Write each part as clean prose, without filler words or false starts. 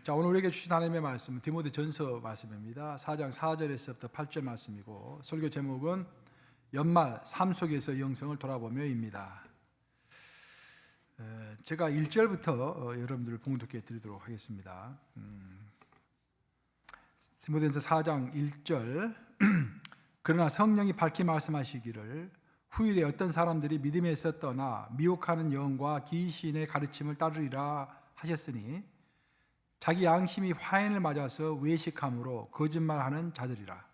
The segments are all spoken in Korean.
자, 오늘 우리에게 주신 하나님의 말씀은 디모데전서 말씀입니다. 4장 4절에서부터 8절 말씀이고, 설교 제목은 연말 삶 속에서 영성을 돌아보며입니다. 제가 1절부터 여러분들을 봉독해 드리도록 하겠습니다. 디모데전서 4장 1절 그러나 성령이 밝히 말씀하시기를 후일에 어떤 사람들이 믿음에서 떠나 미혹하는 영과 귀신의 가르침을 따르리라 하셨으니 자기 양심이 화인을 맞아서 외식함으로 거짓말하는 자들이라.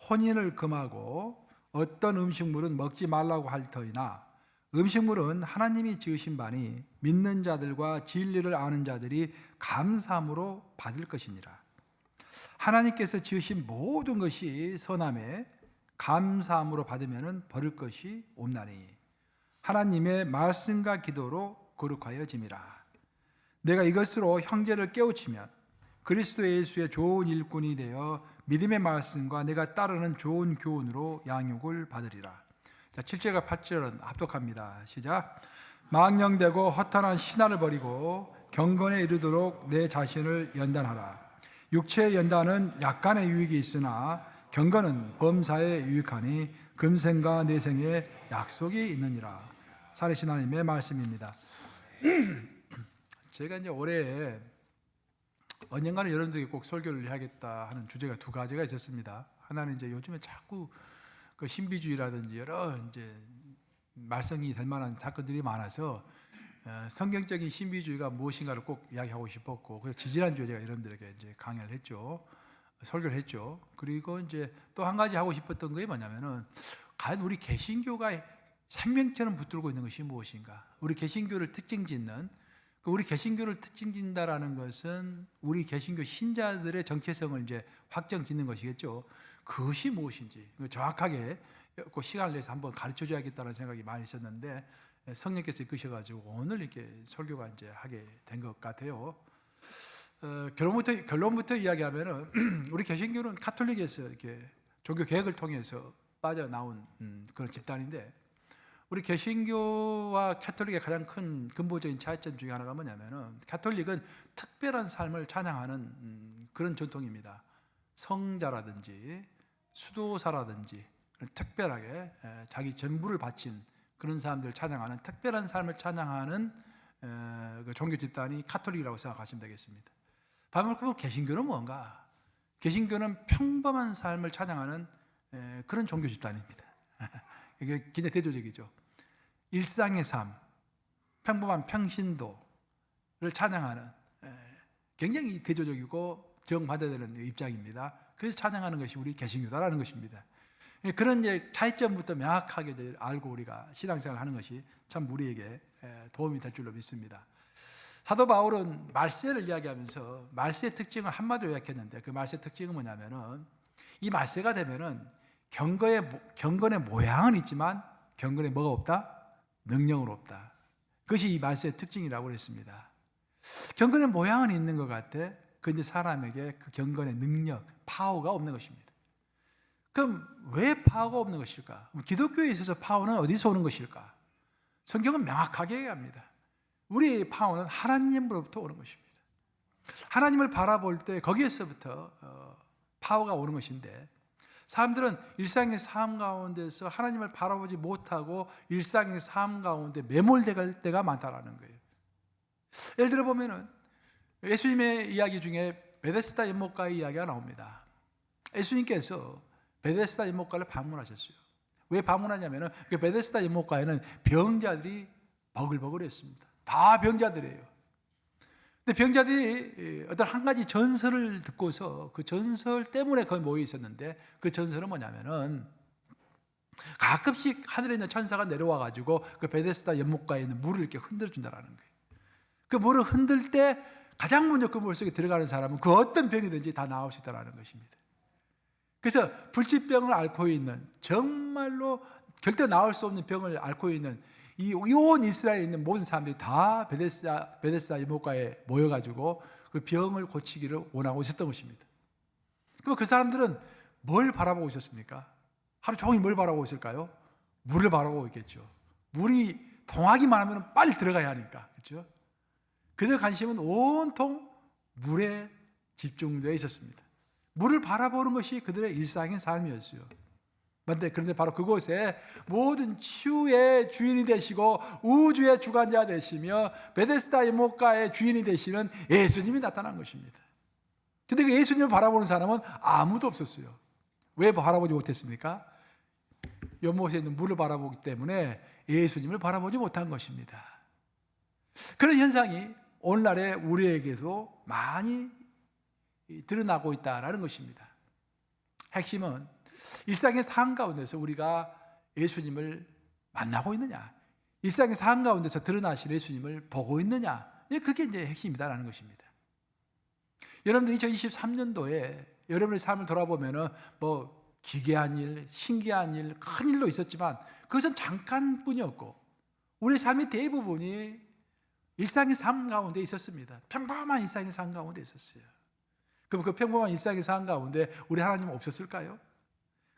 혼인을 금하고 어떤 음식물은 먹지 말라고 할 터이나 음식물은 하나님이 지으신 바니 믿는 자들과 진리를 아는 자들이 감사함으로 받을 것이니라. 하나님께서 지으신 모든 것이 선함에 감사함으로 받으면 버릴 것이 없나니 하나님의 말씀과 기도로 거룩하여짐이라. 내가 이것으로 형제를 깨우치면 그리스도 예수의 좋은 일꾼이 되어 믿음의 말씀과 내가 따르는 좋은 교훈으로 양육을 받으리라. 자, 7절과 8절은 합독합니다. 시작. 망령되고 허탄한 신화를 버리고 경건에 이르도록 내 자신을 연단하라. 육체의 연단은 약간의 유익이 있으나 경건은 범사에 유익하니 금생과 내생에 약속이 있느니라. 살아계신 하나님의 말씀입니다. 제가 이제 올해 언젠가는 여러분들에게 꼭 설교를 해야겠다 하는 주제가 두 가지가 있었습니다. 하나는 이제 요즘에 자꾸 그 신비주의라든지 여러 이제 말썽이 될 만한 사건들이 많아서 성경적인 신비주의가 무엇인가를 꼭 이야기하고 싶었고, 그래서 지지난주에 제가 여러분들에게 이제 강연을 했죠. 설교를 했죠. 그리고 이제 또 한 가지 하고 싶었던 게 뭐냐면은 과연 우리 개신교가 생명처럼 붙들고 있는 것이 무엇인가? 우리 개신교를 특징 짓는, 우리 개신교를 특징 짓는다라는 것은 우리 개신교 신자들의 정체성을 이제 확정 짓는 것이겠죠. 그것이 무엇인지 정확하게 그 시간을 내서 한번 가르쳐 줘야겠다는 생각이 많이 있었는데 성령께서 이끄셔가지고 오늘 이렇게 설교가 이제 하게 된 것 같아요. 결론부터 이야기하면은 우리 개신교는 가톨릭에서 이렇게 종교 개혁을 통해서 빠져나온 그런 집단인데, 우리 개신교와 가톨릭의 가장 큰 근본적인 차이점 중에 하나가 뭐냐면은 가톨릭은 특별한 삶을 찬양하는 그런 전통입니다. 성자라든지 수도사라든지 특별하게 자기 전부를 바친 그런 사람들 찬양하는 특별한 삶을 찬양하는 그 종교 집단이 가톨릭이라고 생각하시면 되겠습니다. 반면 개신교는 뭔가? 개신교는 평범한 삶을 찬양하는 그런 종교 집단입니다. 이게 굉장히 대조적이죠. 일상의 삶, 평범한 평신도를 찬양하는 굉장히 대조적이고 정반대되는 입장입니다. 그래서 찬양하는 것이 우리 개신교다라는 것입니다. 그런 이제 차이점부터 명확하게 알고 우리가 신앙생활을 하는 것이 참 우리에게 도움이 될 줄로 믿습니다. 사도 바울은 말세를 이야기하면서 말세의 특징을 한마디로 요약했는데, 그 말세의 특징은 뭐냐면은 이 말세가 되면은 경건의 모양은 있지만 경건에 뭐가 없다? 능력은 없다. 그것이 이 말세의 특징이라고 그랬습니다. 경건의 모양은 있는 것 같아. 그런데 사람에게 그 경건의 능력, 파워가 없는 것입니다. 그럼 왜 파워가 없는 것일까? 기독교에 있어서 파워는 어디서 오는 것일까? 성경은 명확하게 얘기합니다. 우리의 파워는 하나님으로부터 오는 것입니다. 하나님을 바라볼 때 거기에서부터 파워가 오는 것인데, 사람들은 일상의 삶 가운데서 하나님을 바라보지 못하고 일상의 삶 가운데 매몰될 때가 많다라는 거예요. 예를 들어 보면은 예수님의 이야기 중에 베데스다 연못가의 이야기가 나옵니다. 예수님께서 베데스다 연못가를 방문하셨어요. 왜 방문하냐면은 그 베데스다 연못가에는 병자들이 버글버글했습니다. 다 병자들이에요. 근데 병자들이 어떤 한 가지 전설을 듣고서 그 전설 때문에 거기 모여 있었는데, 그 전설은 뭐냐면은 가끔씩 하늘에 있는 천사가 내려와 가지고 그 베데스다 연못가에 있는 물을 이렇게 흔들어 준다라는 거예요. 그 물을 흔들 때 가장 먼저 그 물 속에 들어가는 사람은 그 어떤 병이든지 다 나올 수 있다라는 것입니다. 그래서 불치병을 앓고 있는, 정말로 절대 나을 수 없는 병을 앓고 있는 온 이스라엘에 있는 모든 사람들이 다 베데스다 연못가에 모여가지고 그 병을 고치기를 원하고 있었던 것입니다. 그럼 그 사람들은 뭘 바라보고 있었습니까? 하루 종일 뭘 바라보고 있을까요? 물을 바라보고 있겠죠. 물이 동하기만 하면 빨리 들어가야 하니까, 그렇죠? 그들 관심은 온통 물에 집중되어 있었습니다. 물을 바라보는 것이 그들의 일상의 삶이었어요. 그런데 바로 그곳에 모든 치유의 주인이 되시고 우주의 주관자 되시며 베데스다 연못가의 주인이 되시는 예수님이 나타난 것입니다. 그런데 그 예수님을 바라보는 사람은 아무도 없었어요. 왜 바라보지 못했습니까? 연못에 있는 물을 바라보기 때문에 예수님을 바라보지 못한 것입니다. 그런 현상이 오늘날의 우리에게도 많이 드러나고 있다는 것입니다. 핵심은 일상의 삶 가운데서 우리가 예수님을 만나고 있느냐, 일상의 삶 가운데서 드러나신 예수님을 보고 있느냐, 그게 이제 핵심이다라는 것입니다. 여러분들 2023년도에 여러분의 삶을 돌아보면은 뭐 기괴한 일, 신기한 일, 큰 일도 있었지만 그것은 잠깐뿐이었고 우리 삶의 대부분이 일상의 삶 가운데 있었습니다. 평범한 일상의 삶 가운데 있었어요. 그럼 그 평범한 일상의 삶 가운데 우리 하나님은 없었을까요?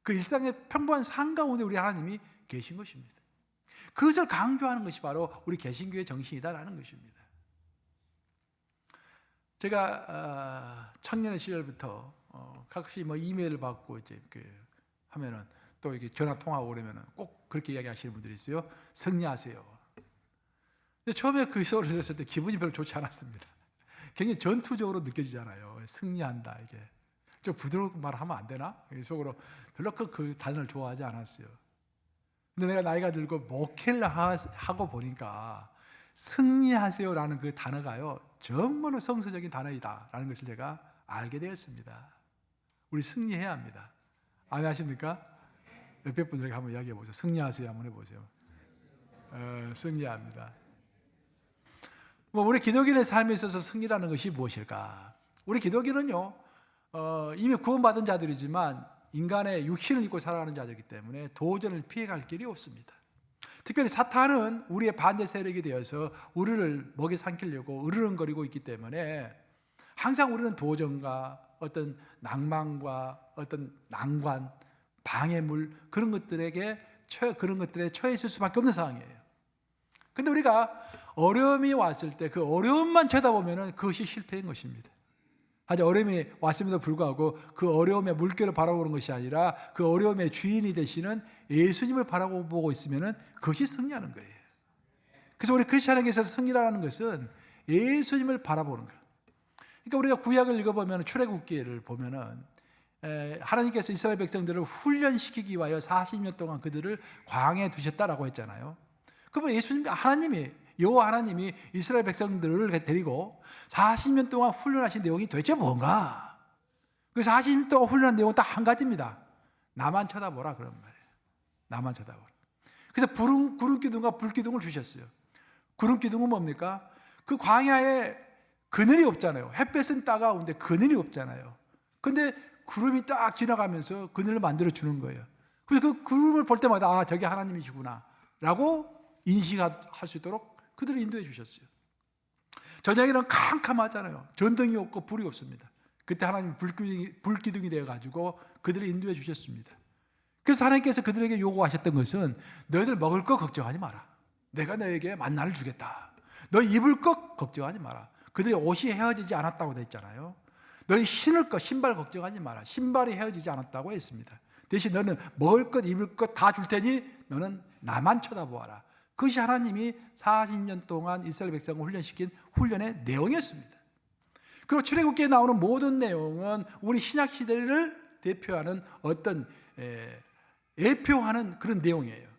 그 일상의 평범한 삶 가운데 우리 하나님이 계신 것입니다. 그것을 강조하는 것이 바로 우리 개신교의 정신이다라는 것입니다. 제가 청년의 시절부터 가끔씩 뭐 이메일을 받고 이제 하면은 또 이렇게 전화 통화하고 그러면은 꼭 그렇게 이야기하시는 분들이 있어요. 승리하세요. 근데 처음에 그 소리를 들었을 때 기분이 별로 좋지 않았습니다. 굉장히 전투적으로 느껴지잖아요. 승리한다 이게 좀 부드럽게 말하면 안 되나? 속으로 별로 그 단어를 좋아하지 않았어요. 근데 내가 나이가 들고 목회를 하고 보니까 승리하세요라는 그 단어가요 정말로 성서적인 단어이다라는 것을 제가 알게 되었습니다. 우리 승리해야 합니다. 아멘 하십니까? 몇백 분들에게 한번 이야기해 보세요. 승리하세요 한번 해보세요. 승리합니다. 우리 기독인의 삶에 있어서 승리라는 것이 무엇일까? 우리 기독인은요 이미 구원받은 자들이지만 인간의 육신을 입고 살아가는 자들이기 때문에 도전을 피해갈 길이 없습니다. 특별히 사탄은 우리의 반대 세력이 되어서 우리를 먹여 삼키려고 으르렁거리고 있기 때문에 항상 우리는 도전과 어떤 낭만과 어떤 난관, 방해물 그런 것들에 처해 있을 수밖에 없는 상황이에요. 근데 우리가 어려움이 왔을 때 그 어려움만 쳐다보면 그것이 실패인 것입니다. 아주 어려움이 왔음에도 불구하고 그 어려움의 물결을 바라보는 것이 아니라 그 어려움의 주인이 되시는 예수님을 바라보고 있으면 그것이 승리하는 거예요. 그래서 우리 크리스천에게 있어서 승리라는 것은 예수님을 바라보는 거예요. 그러니까 우리가 구약을 읽어보면 출애굽기를 보면은 하나님께서 이스라엘 백성들을 훈련시키기 위하여 40년 동안 그들을 광야에 두셨다라고 했잖아요. 그러면 여호와 하나님이 이스라엘 백성들을 데리고 40년 동안 훈련하신 내용이 도대체 뭔가? 그 40년 동안 훈련한 내용은 딱 한 가지입니다. 나만 쳐다보라 그런 말이에요. 나만 쳐다보라. 그래서 구름기둥과 불기둥을 주셨어요. 구름기둥은 뭡니까? 그 광야에 그늘이 없잖아요. 햇볕은 따가운데 그늘이 없잖아요. 근데 구름이 딱 지나가면서 그늘을 만들어 주는 거예요. 그래서 그 구름을 볼 때마다 저게 하나님이시구나 라고 인식할 수 있도록 그들을 인도해 주셨어요. 저녁에는 캄캄하잖아요. 전등이 없고 불이 없습니다. 그때 하나님 불기둥이 되어가지고 그들을 인도해 주셨습니다. 그래서 하나님께서 그들에게 요구하셨던 것은 너희들 먹을 거 걱정하지 마라. 내가 너에게 만나를 주겠다. 너 입을 것 걱정하지 마라. 그들의 옷이 헤어지지 않았다고 되어 있잖아요. 너희 신을 것 신발 걱정하지 마라. 신발이 헤어지지 않았다고 했습니다. 대신 너는 먹을 것 입을 것 다 줄 테니 너는 나만 쳐다보아라. 그것이 하나님이 40년 동안 이스라엘 백성을 훈련시킨 훈련의 내용이었습니다. 그리고 출애굽기에 나오는 모든 내용은 우리 신약 시대를 대표하는 어떤 예표하는 그런 내용이에요.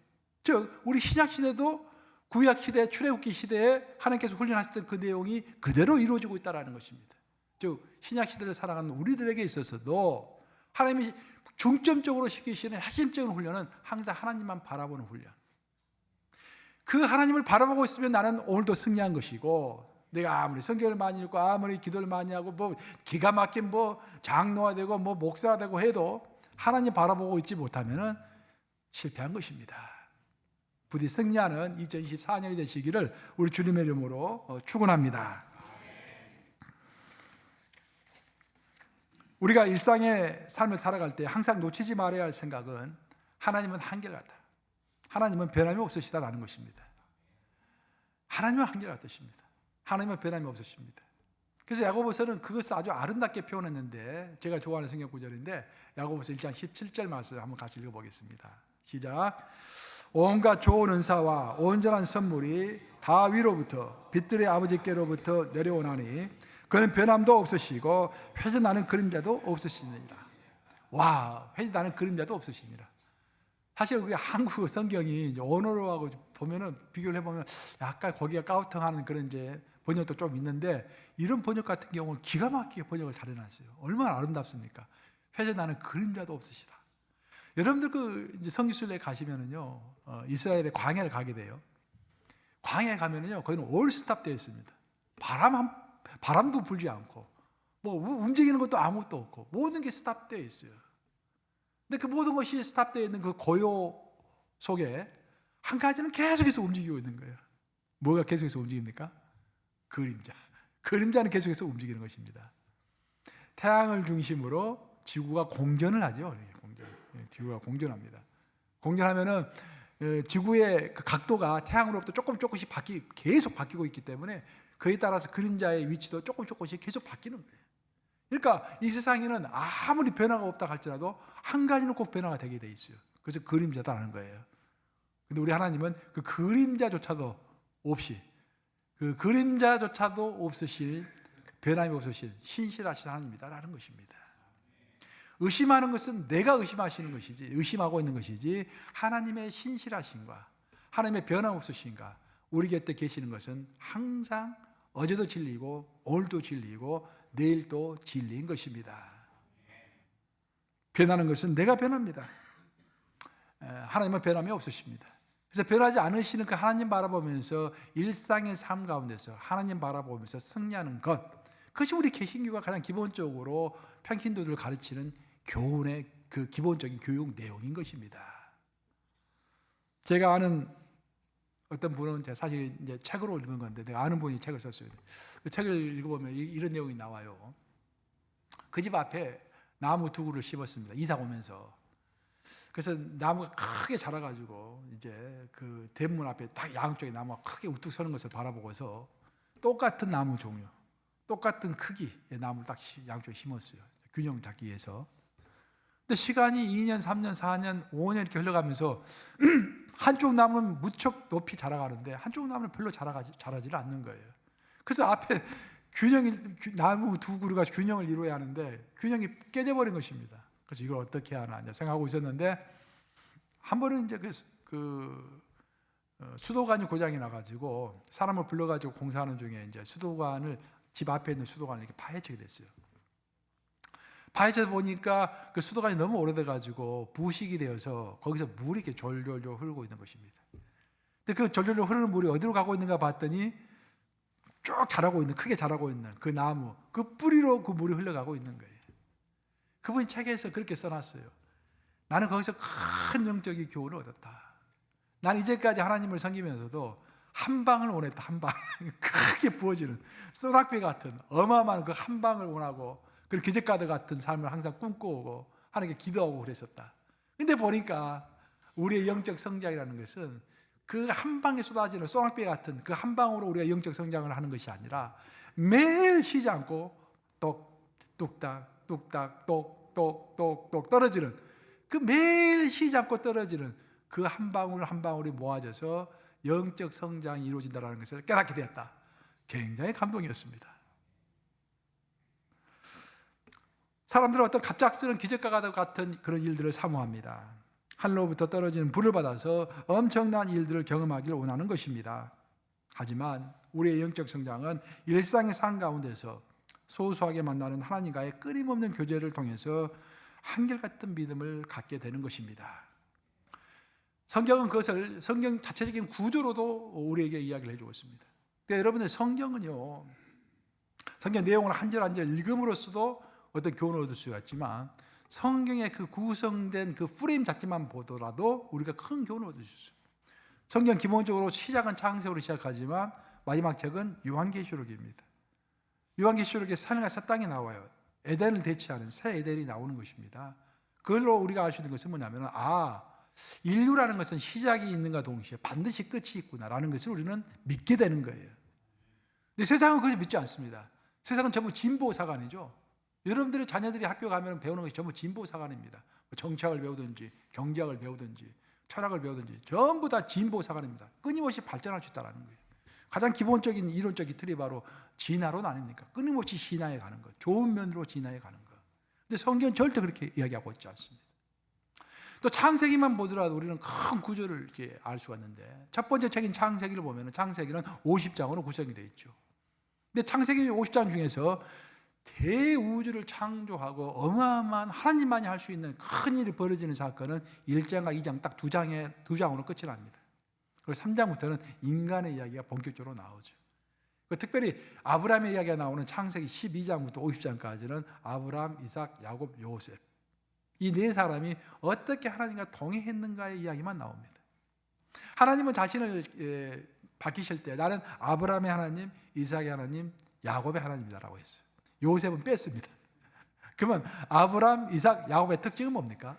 즉 우리 신약 시대도 구약 시대, 출애굽기 시대에 하나님께서 훈련하셨던 그 내용이 그대로 이루어지고 있다는 것입니다. 즉 신약 시대를 살아가는 우리들에게 있어서도 하나님이 중점적으로 시키시는 핵심적인 훈련은 항상 하나님만 바라보는 훈련. 그 하나님을 바라보고 있으면 나는 오늘도 승리한 것이고, 내가 아무리 성경을 많이 읽고 아무리 기도를 많이 하고 뭐 기가 막힌 뭐 장로가 되고 뭐 목사가 되고 해도 하나님 바라보고 있지 못하면은 실패한 것입니다. 부디 승리하는 2024년이 되시기를 우리 주님의 이름으로 축원합니다. 우리가 일상의 삶을 살아갈 때 항상 놓치지 말아야 할 생각은 하나님은 한결같다. 하나님은 변함이 없으시다라는 것입니다. 하나님은 한결같으십니다. 하나님은 변함이 없으십니다. 그래서 야고보서는 그것을 아주 아름답게 표현했는데, 제가 좋아하는 성경 구절인데 야고보서 1장 17절 말씀을 한번 같이 읽어보겠습니다. 시작. 온갖 좋은 은사와 온전한 선물이 다 위로부터 빛들의 아버지께로부터 내려오나니 그는 변함도 없으시고 회전나는 그림자도 없으시니라. 와, 회전나는 그림자도 없으시니라. 사실 우리 한국 성경이 이제 언어로 하고 보면은 비교를 해보면 약간 거기가 까우통하는 그런 이제 번역도 좀 있는데, 이런 번역 같은 경우는 기가 막히게 번역을 잘 해놨어요. 얼마나 아름답습니까? 회전나는 그림자도 없으시다. 여러분들 그 이제 성지순례 가시면은요, 이스라엘의 광야를 가게 돼요. 광야에 가면은요, 거기는 올스탑 되어 있습니다. 바람도 불지 않고, 뭐 움직이는 것도 아무것도 없고, 모든 게 스탑되어 있어요. 근데 그 모든 것이 스탑되어 있는 그 고요 속에 한 가지는 계속해서 움직이고 있는 거예요. 뭐가 계속해서 움직입니까? 그림자. 그림자는 계속해서 움직이는 것입니다. 태양을 중심으로 지구가 공전을 하죠. 지구가 공전합니다. 공전하면은 지구의 그 각도가 태양으로부터 조금씩 계속 바뀌고 있기 때문에 그에 따라서 그림자의 위치도 조금씩 계속 바뀌는 거예요. 그러니까 이 세상에는 아무리 변화가 없다 할지라도 한 가지는 꼭 변화가 되게 돼 있어요. 그래서 그림자다라는 거예요. 근데 우리 하나님은 그 그림자조차도 없이, 그 그림자조차도 없으신, 변함이 없으신 신실하신 하나님이다라는 것입니다. 의심하는 것은 내가 의심하시는 것이지, 의심하고 있는 것이지, 하나님의 신실하심과 하나님의 변함없으신가 우리 곁에 계시는 것은 항상 어제도 진리고 오늘도 진리고 내일도 진리인 것입니다. 변하는 것은 내가 변합니다. 하나님은 변함이 없으십니다. 그래서 변하지 않으시는 그 하나님 바라보면서 일상의 삶 가운데서 하나님 바라보면서 승리하는 것, 그것이 우리 개신교가 가장 기본적으로 평신도들을 가르치는 교훈의 그 기본적인 교육 내용인 것입니다. 제가 아는 어떤 분은, 제가 사실 이제 책으로 읽은 건데, 내가 아는 분이 책을 썼어요. 그 책을 읽어보면 이런 내용이 나와요. 그 집 앞에 나무 두 그루를 심었습니다. 이사 오면서. 그래서 나무가 크게 자라가지고 이제 그 대문 앞에 딱 양쪽에 나무가 크게 우뚝 서는 것을 바라보고서 똑같은 나무 종류, 똑같은 크기의 나무를 딱 양쪽에 심었어요. 균형 잡기 위해서. 근데 시간이 2년, 3년, 4년, 5년 이렇게 흘러가면서 한쪽 나무는 무척 높이 자라가는데 한쪽 나무는 별로 자라지를 않는 거예요. 그래서 앞에 나무 두 그루가 균형을 이루어야 하는데 균형이 깨져버린 것입니다. 그래서 이걸 어떻게 하나 이제 생각하고 있었는데, 한 번은 이제 수도관이 고장이 나가지고 사람을 불러가지고 공사하는 중에 이제 집 앞에 있는 수도관을 이렇게 파헤치게 됐어요. 파헤쳐 보니까 그 수도관이 너무 오래돼가지고 부식이 되어서 거기서 물이 이렇게 졸졸 흐르고 있는 것입니다. 근데 그 졸졸 흐르는 물이 어디로 가고 있는가 봤더니 쭉 크게 자라고 있는 그 나무, 그 뿌리로 그 물이 흘러가고 있는 거예요. 그분이 책에서 그렇게 써놨어요. 나는 거기서 큰 영적인 교훈을 얻었다. 난 이제까지 하나님을 섬기면서도 한 방을 원했다. 한 방. 크게 부어지는 소낙비 같은 어마어마한 그 한 방을 원하고, 그 기적가드 같은 삶을 항상 꿈꿔오고 하나님께 기도하고 그랬었다. 근데 보니까 우리의 영적 성장이라는 것은 그 한 방에 쏟아지는 소낙비 같은 그 한 방으로 우리가 영적 성장을 하는 것이 아니라 매일 쉬지 않고 뚝딱 똑똑 떨어지는, 그 매일 쉬지 않고 떨어지는 그 한 방울 한 방울이 모아져서 영적 성장이 이루어진다는 것을 깨닫게 되었다. 굉장히 감동이었습니다. 사람들은 어떤 갑작스러운 기적과 같은 그런 일들을 사모합니다. 하늘로부터 떨어지는 불을 받아서 엄청난 일들을 경험하기를 원하는 것입니다. 하지만 우리의 영적 성장은 일상의 삶 가운데서 소소하게 만나는 하나님과의 끊임없는 교제를 통해서 한결같은 믿음을 갖게 되는 것입니다. 성경은 그것을 성경 자체적인 구조로도 우리에게 이야기를 해주고 있습니다. 그러니까 여러분들, 성경은요, 성경 내용을 한 절 한 절 읽음으로써도 어떤 교훈을 얻을 수가 있지만, 성경의 그 구성된 그 프레임 자체만 보더라도 우리가 큰 교훈을 얻을 수 있어요. 성경 기본적으로 시작은 창세기로 시작하지만 마지막 책은 요한계시록입니다. 요한계시록에 하늘과 새 땅이 나와요. 에덴을 대체하는 새 에덴이 나오는 것입니다. 그걸로 우리가 알 수 있는 것은 뭐냐면, 인류라는 것은 시작이 있는가 동시에 반드시 끝이 있구나라는 것을 우리는 믿게 되는 거예요. 근데 세상은 그것을 믿지 않습니다. 세상은 전부 진보사관이죠. 여러분들의 자녀들이 학교 가면 배우는 것이 전부 진보사관입니다. 정치학을 배우든지 경제학을 배우든지 철학을 배우든지 전부 다 진보사관입니다. 끊임없이 발전할 수 있다는 거예요. 가장 기본적인 이론적인 틀이 바로 진화론 아닙니까? 끊임없이 진화해 가는 것, 좋은 면으로 진화해 가는 것. 근데 성경은 절대 그렇게 이야기하고 있지 않습니다. 또 창세기만 보더라도 우리는 큰 구조를 이렇게 알 수가 있는데, 첫 번째 책인 창세기를 보면 창세기는 50장으로 구성이 되어 있죠. 근데 창세기 50장 중에서 대우주를 창조하고 어마어마한 하나님만이 할 수 있는 큰 일이 벌어지는 사건은 1장과 2장 딱 두 장으로 끝이 납니다. 그리고 3장부터는 인간의 이야기가 본격적으로 나오죠. 특별히 아브라함의 이야기가 나오는 창세기 12장부터 50장까지는 아브라함, 이삭, 야곱, 요셉, 이 네 사람이 어떻게 하나님과 동행했는가의 이야기만 나옵니다. 하나님은 자신을 밝히실 때 나는 아브라함의 하나님, 이삭의 하나님, 야곱의 하나님이다라고 했어요. 요셉은 뺐습니다. 그러면 아브라함, 이삭, 야곱의 특징은 뭡니까?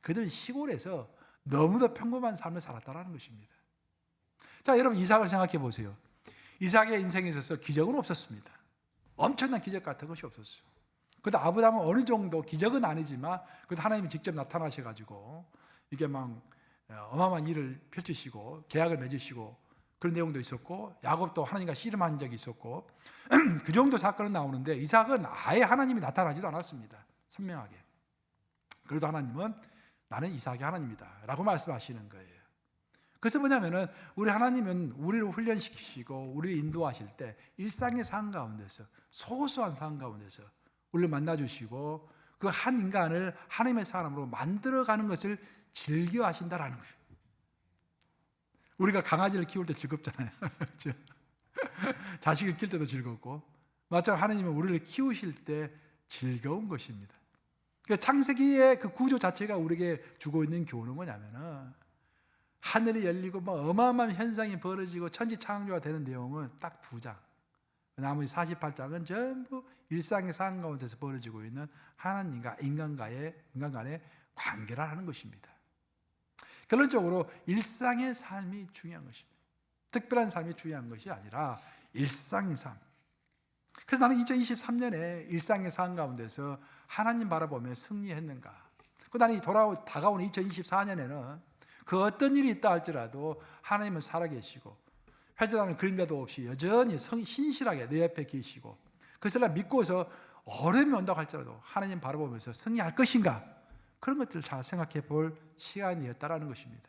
그들은 시골에서 너무도 평범한 삶을 살았다는 것입니다. 자, 여러분 이삭을 생각해 보세요. 이삭의 인생에 있어서 기적은 없었습니다. 엄청난 기적 같은 것이 없었어요. 그래도 아브라함은 어느 정도, 기적은 아니지만 그래도 하나님이 직접 나타나셔가지고 이게 막 어마어마한 일을 펼치시고 계약을 맺으시고 그런 내용도 있었고, 야곱도 하나님과 씨름한 적이 있었고 그 정도 사건은 나오는데 이삭은 아예 하나님이 나타나지도 않았습니다. 선명하게. 그래도 하나님은 나는 이삭의 하나님이다 라고 말씀하시는 거예요. 그래서 뭐냐면은 우리 하나님은 우리를 훈련시키시고 우리를 인도하실 때 일상의 삶 가운데서, 소소한 삶 가운데서 우리를 만나주시고 그 한 인간을 하나님의 사람으로 만들어가는 것을 즐겨 하신다라는 거예요. 우리가 강아지를 키울 때 즐겁잖아요. 그렇죠? 자식을 키울 때도 즐겁고, 마찬가지로 하나님은 우리를 키우실 때 즐거운 것입니다. 그러니까 창세기의 그 구조 자체가 우리에게 주고 있는 교훈은 뭐냐면은 하늘이 열리고 막 어마어마한 현상이 벌어지고 천지 창조가 되는 내용은 딱 2장. 나머지 48장은 전부 일상의 삶 가운데서 벌어지고 있는 하나님과 인간 간의 관계라는 것입니다. 결론적으로 일상의 삶이 중요한 것입니다. 특별한 삶이 중요한 것이 아니라 일상의 삶. 그래서 나는 2023년에 일상의 삶 가운데서 하나님 바라보며 승리했는가? 그 나는 다가오는 2024년에는 그 어떤 일이 있다 할지라도 하나님은 살아계시고 회전하는 그림자도 없이 여전히 신실하게 내 옆에 계시고, 그것을 믿고서 어려움이 온다고 할지라도 하나님 바라보면서 승리할 것인가? 그런 것들을 잘 생각해 볼 시간이었다라는 것입니다.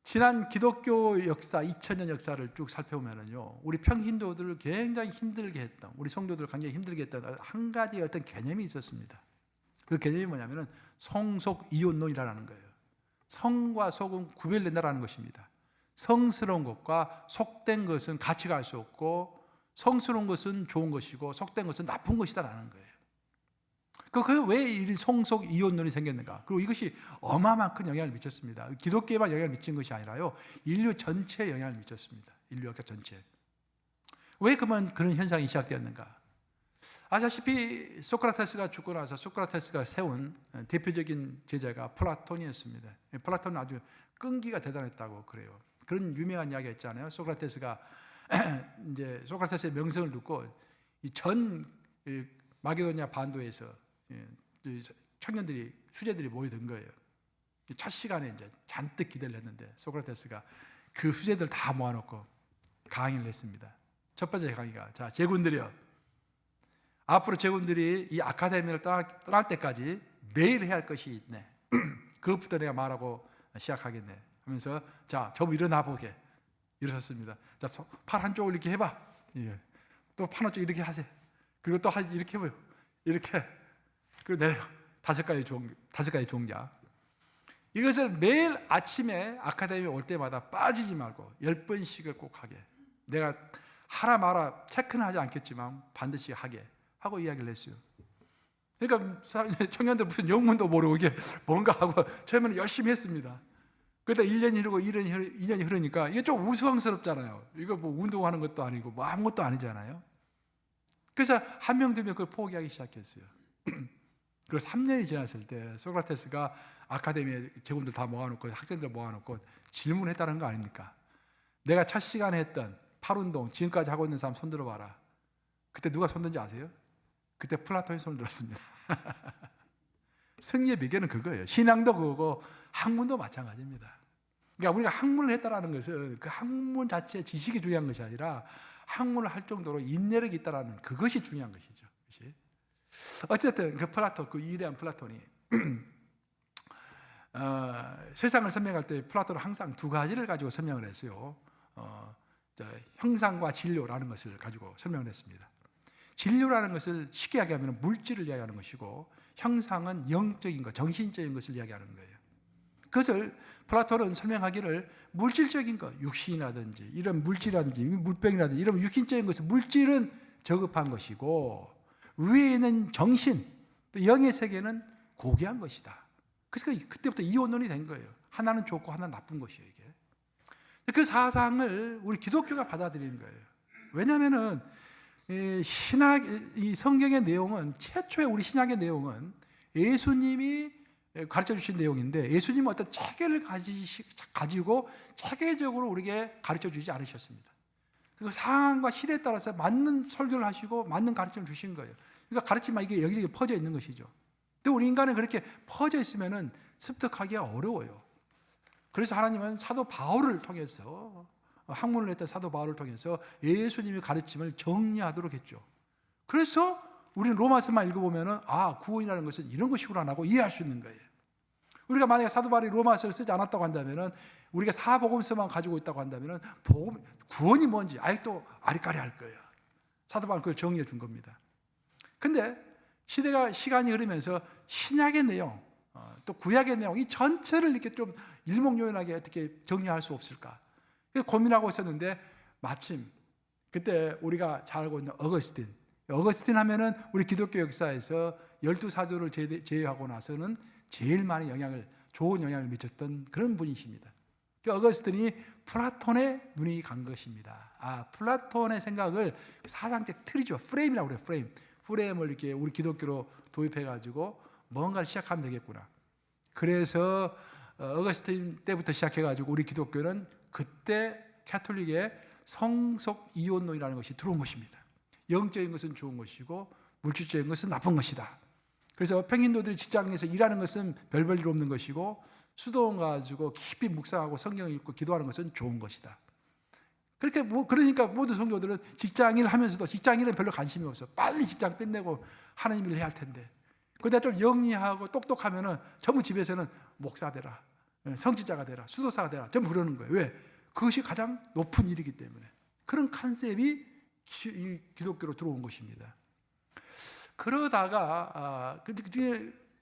지난 기독교 역사, 2000년 역사를 쭉 살펴보면요, 우리 평신도들을 굉장히 힘들게 했던, 우리 성도들을 굉장히 힘들게 했던 한 가지 어떤 개념이 있었습니다. 그 개념이 뭐냐면은 성속 이혼론이라는 거예요. 성과 속은 구별된다라는 것입니다. 성스러운 것과 속된 것은 같이 갈 수 없고, 성스러운 것은 좋은 것이고 속된 것은 나쁜 것이다라는 거예요. 왜 이 성속 이혼론이 생겼는가? 그리고 이것이 어마어마한 큰 영향을 미쳤습니다. 기독교에만 영향을 미친 것이 아니라요, 인류 전체에 영향을 미쳤습니다. 인류 역사 전체. 왜 그런 현상이 시작되었는가? 아시다시피 소크라테스가 죽고 나서 소크라테스가 세운 대표적인 제자가 플라톤이었습니다. 플라톤은 아주 끈기가 대단했다고 그래요. 그런 유명한 이야기가 있잖아요. 소크라테스가 이제 소크라테스의 명성을 듣고 전 마게도니아 반도에서 청년들이, 수재들이 모여든 거예요. 첫 시간에 이제 잔뜩 기대를 했는데 소크라테스가 그 수재들 다 모아놓고 강의를 했습니다. 첫 번째 강의가, 자, 제군들이요, 앞으로 제군들이 이 아카데미를 떠날 때까지 매일 해야 할 것이 있네. 그것부터 내가 말하고 시작하겠네 하면서, 자, 저부 일어나 보게. 일어섰습니다. 자, 팔 한쪽을 이렇게 해봐. 예. 또 팔 한쪽 이렇게 하세요. 그리고 또 이렇게 해봐요. 이렇게. 그리고 내려. 5가지 동작. 이것을 매일 아침에 아카데미에 올 때마다 빠지지 말고 10번씩을 꼭 하게. 내가 하라 마라 체크는 하지 않겠지만 반드시 하게 하고 이야기를 했어요. 그러니까 청년들 무슨 영문도 모르고 이게 뭔가 하고 처음에는 열심히 했습니다. 그러다 1년이 흐르고 2년이 흐르니까 이게 좀 우스꽝스럽잖아요. 이거 뭐 운동하는 것도 아니고 뭐 아무것도 아니잖아요. 그래서 한 명, 2명 그걸 포기하기 시작했어요. 그리고 3년이 지났을 때 소크라테스가 아카데미에 제군들 다 모아놓고 학생들 모아놓고 질문했다는 거 아닙니까? 내가 첫 시간에 했던 팔운동 지금까지 하고 있는 사람 손 들어봐라. 그때 누가 손 든지 아세요? 그때 플라톤이 손을 들었습니다. 승리의 비결은 그거예요. 신앙도 그거고 학문도 마찬가지입니다. 그러니까 우리가 학문을 했다라는 것은 그 학문 자체의 지식이 중요한 것이 아니라 학문을 할 정도로 인내력이 있다라는 그것이 중요한 것이죠. 그것이. 어쨌든 그 플라톤, 그 위대한 플라톤이 세상을 설명할 때 플라톤은 항상 두 가지를 가지고 설명을 했어요. 형상과 진료라는 것을 가지고 설명을 했습니다. 진료라는 것을 쉽게 이야기하면 물질을 이야기하는 것이고, 형상은 영적인 것, 정신적인 것을 이야기하는 거예요. 그것을 플라톤은 설명하기를 물질적인 것, 육신이라든지 이런 물질이라든지 물병이라든지 이런 육신적인 것은 물질은 저급한 것이고, 위에 있는 정신, 또 영의 세계는 고귀한 것이다. 그래서 그때부터 이원론이 된 거예요. 하나는 좋고 하나는 나쁜 것이에요, 이게. 그 사상을 우리 기독교가 받아들이는 거예요. 왜냐하면은 이 성경의 내용은, 최초의 우리 신약의 내용은 예수님이 가르쳐 주신 내용인데, 예수님은 어떤 체계를 가지고 체계적으로 우리에게 가르쳐 주지 않으셨습니다. 그 상황과 시대에 따라서 맞는 설교를 하시고 맞는 가르침을 주신 거예요. 그러니까 가르침만 이게 여기저기 퍼져 있는 것이죠. 근데 우리 인간은 그렇게 퍼져 있으면은 습득하기가 어려워요. 그래서 하나님은 사도 바울을 통해서, 학문을 했던 사도 바울을 통해서 예수님의 가르침을 정리하도록 했죠. 그래서 우리는 로마서만 읽어보면은 구원이라는 것은 이런 것이구나 하고 이해할 수 있는 거예요. 우리가 만약에 사도 바울이 로마서를 쓰지 않았다고 한다면은, 우리가 사복음서만 가지고 있다고 한다면은 구원이 뭔지 아직도 아리까리할 거예요. 사도 바울은 그걸 정리해 준 겁니다. 근데 시간이 흐르면서 신약의 내용, 또 구약의 내용, 이 전체를 이렇게 좀 일목요연하게 어떻게 정리할 수 없을까? 고민하고 있었는데, 마침 그때 우리가 잘 알고 있는 어거스틴 하면은 우리 기독교 역사에서 12사도를 제외하고 나서는 제일 많이 좋은 영향을 미쳤던 그런 분이십니다. 그 어거스틴이 플라톤의 눈이 간 것입니다. 플라톤의 생각을 사상적 틀이죠. 프레임이라고 그래요. 프레임을 이렇게 우리 기독교로 도입해가지고 뭔가를 시작하면 되겠구나. 그래서 어거스틴 때부터 시작해가지고 우리 기독교는 그때 가톨릭의 성속 이원론이라는 것이 들어온 것입니다. 영적인 것은 좋은 것이고 물질적인 것은 나쁜 것이다. 그래서 평신도들이 직장에서 일하는 것은 별 일 없는 것이고, 수도원 가지고 깊이 묵상하고 성경을 읽고 기도하는 것은 좋은 것이다. 그러니까 모든 성도들은 직장일 하면서도 직장일은 별로 관심이 없어. 빨리 직장 끝내고 하나님 일을 해야 할 텐데, 그러다 좀 영리하고 똑똑하면은 전부 집에서는 목사 되라, 성직자가 되라, 수도사가 되라, 전부 그러는 거예요. 왜? 그것이 가장 높은 일이기 때문에. 그런 컨셉이 기독교로 들어온 것입니다. 그러다가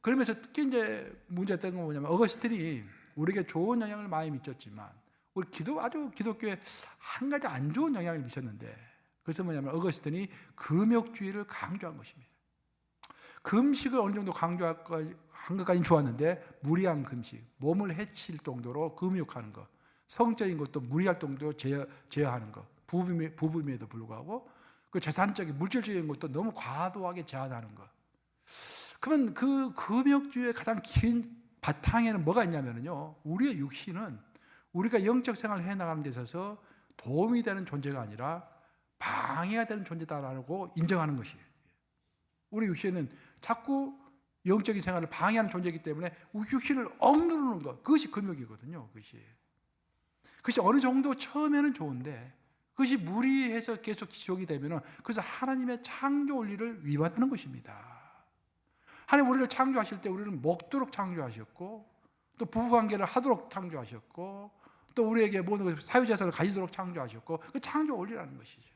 그러면서 특히 이제 문제였던 건 뭐냐면, 어거스틴이 우리에게 좋은 영향을 많이 미쳤지만 우리 기독교에 한 가지 안 좋은 영향을 미쳤는데, 그것은 뭐냐면 어거스틴이 금욕주의를 강조한 것입니다. 금식을 어느 정도 강조한 것까지는 좋았는데, 무리한 금식, 몸을 해칠 정도로 금욕하는 것, 성적인 것도 무리할 정도로 제어하는 것, 부부임에도 불구하고 그 재산적인 물질적인 것도 너무 과도하게 제한하는 것. 그러면 그 금욕주의의 가장 긴 바탕에는 뭐가 있냐면요, 우리의 육신은 우리가 영적 생활을 해나가는 데 있어서 도움이 되는 존재가 아니라 방해가 되는 존재다라고 인정하는 것이에요. 우리 육신은 자꾸 영적인 생활을 방해하는 존재이기 때문에 우리 육신을 억누르는 것, 그것이 금욕이거든요. 그것이 어느 정도 처음에는 좋은데, 그것이 무리해서 계속 지속이 되면 그래서 하나님의 창조 원리를 위반하는 것입니다. 하나님 우리를 창조하실 때 우리를 먹도록 창조하셨고, 또 부부관계를 하도록 창조하셨고, 또 우리에게 모든 것을 사유재산을 가지도록 창조하셨고, 그 창조 원리라는 것이죠.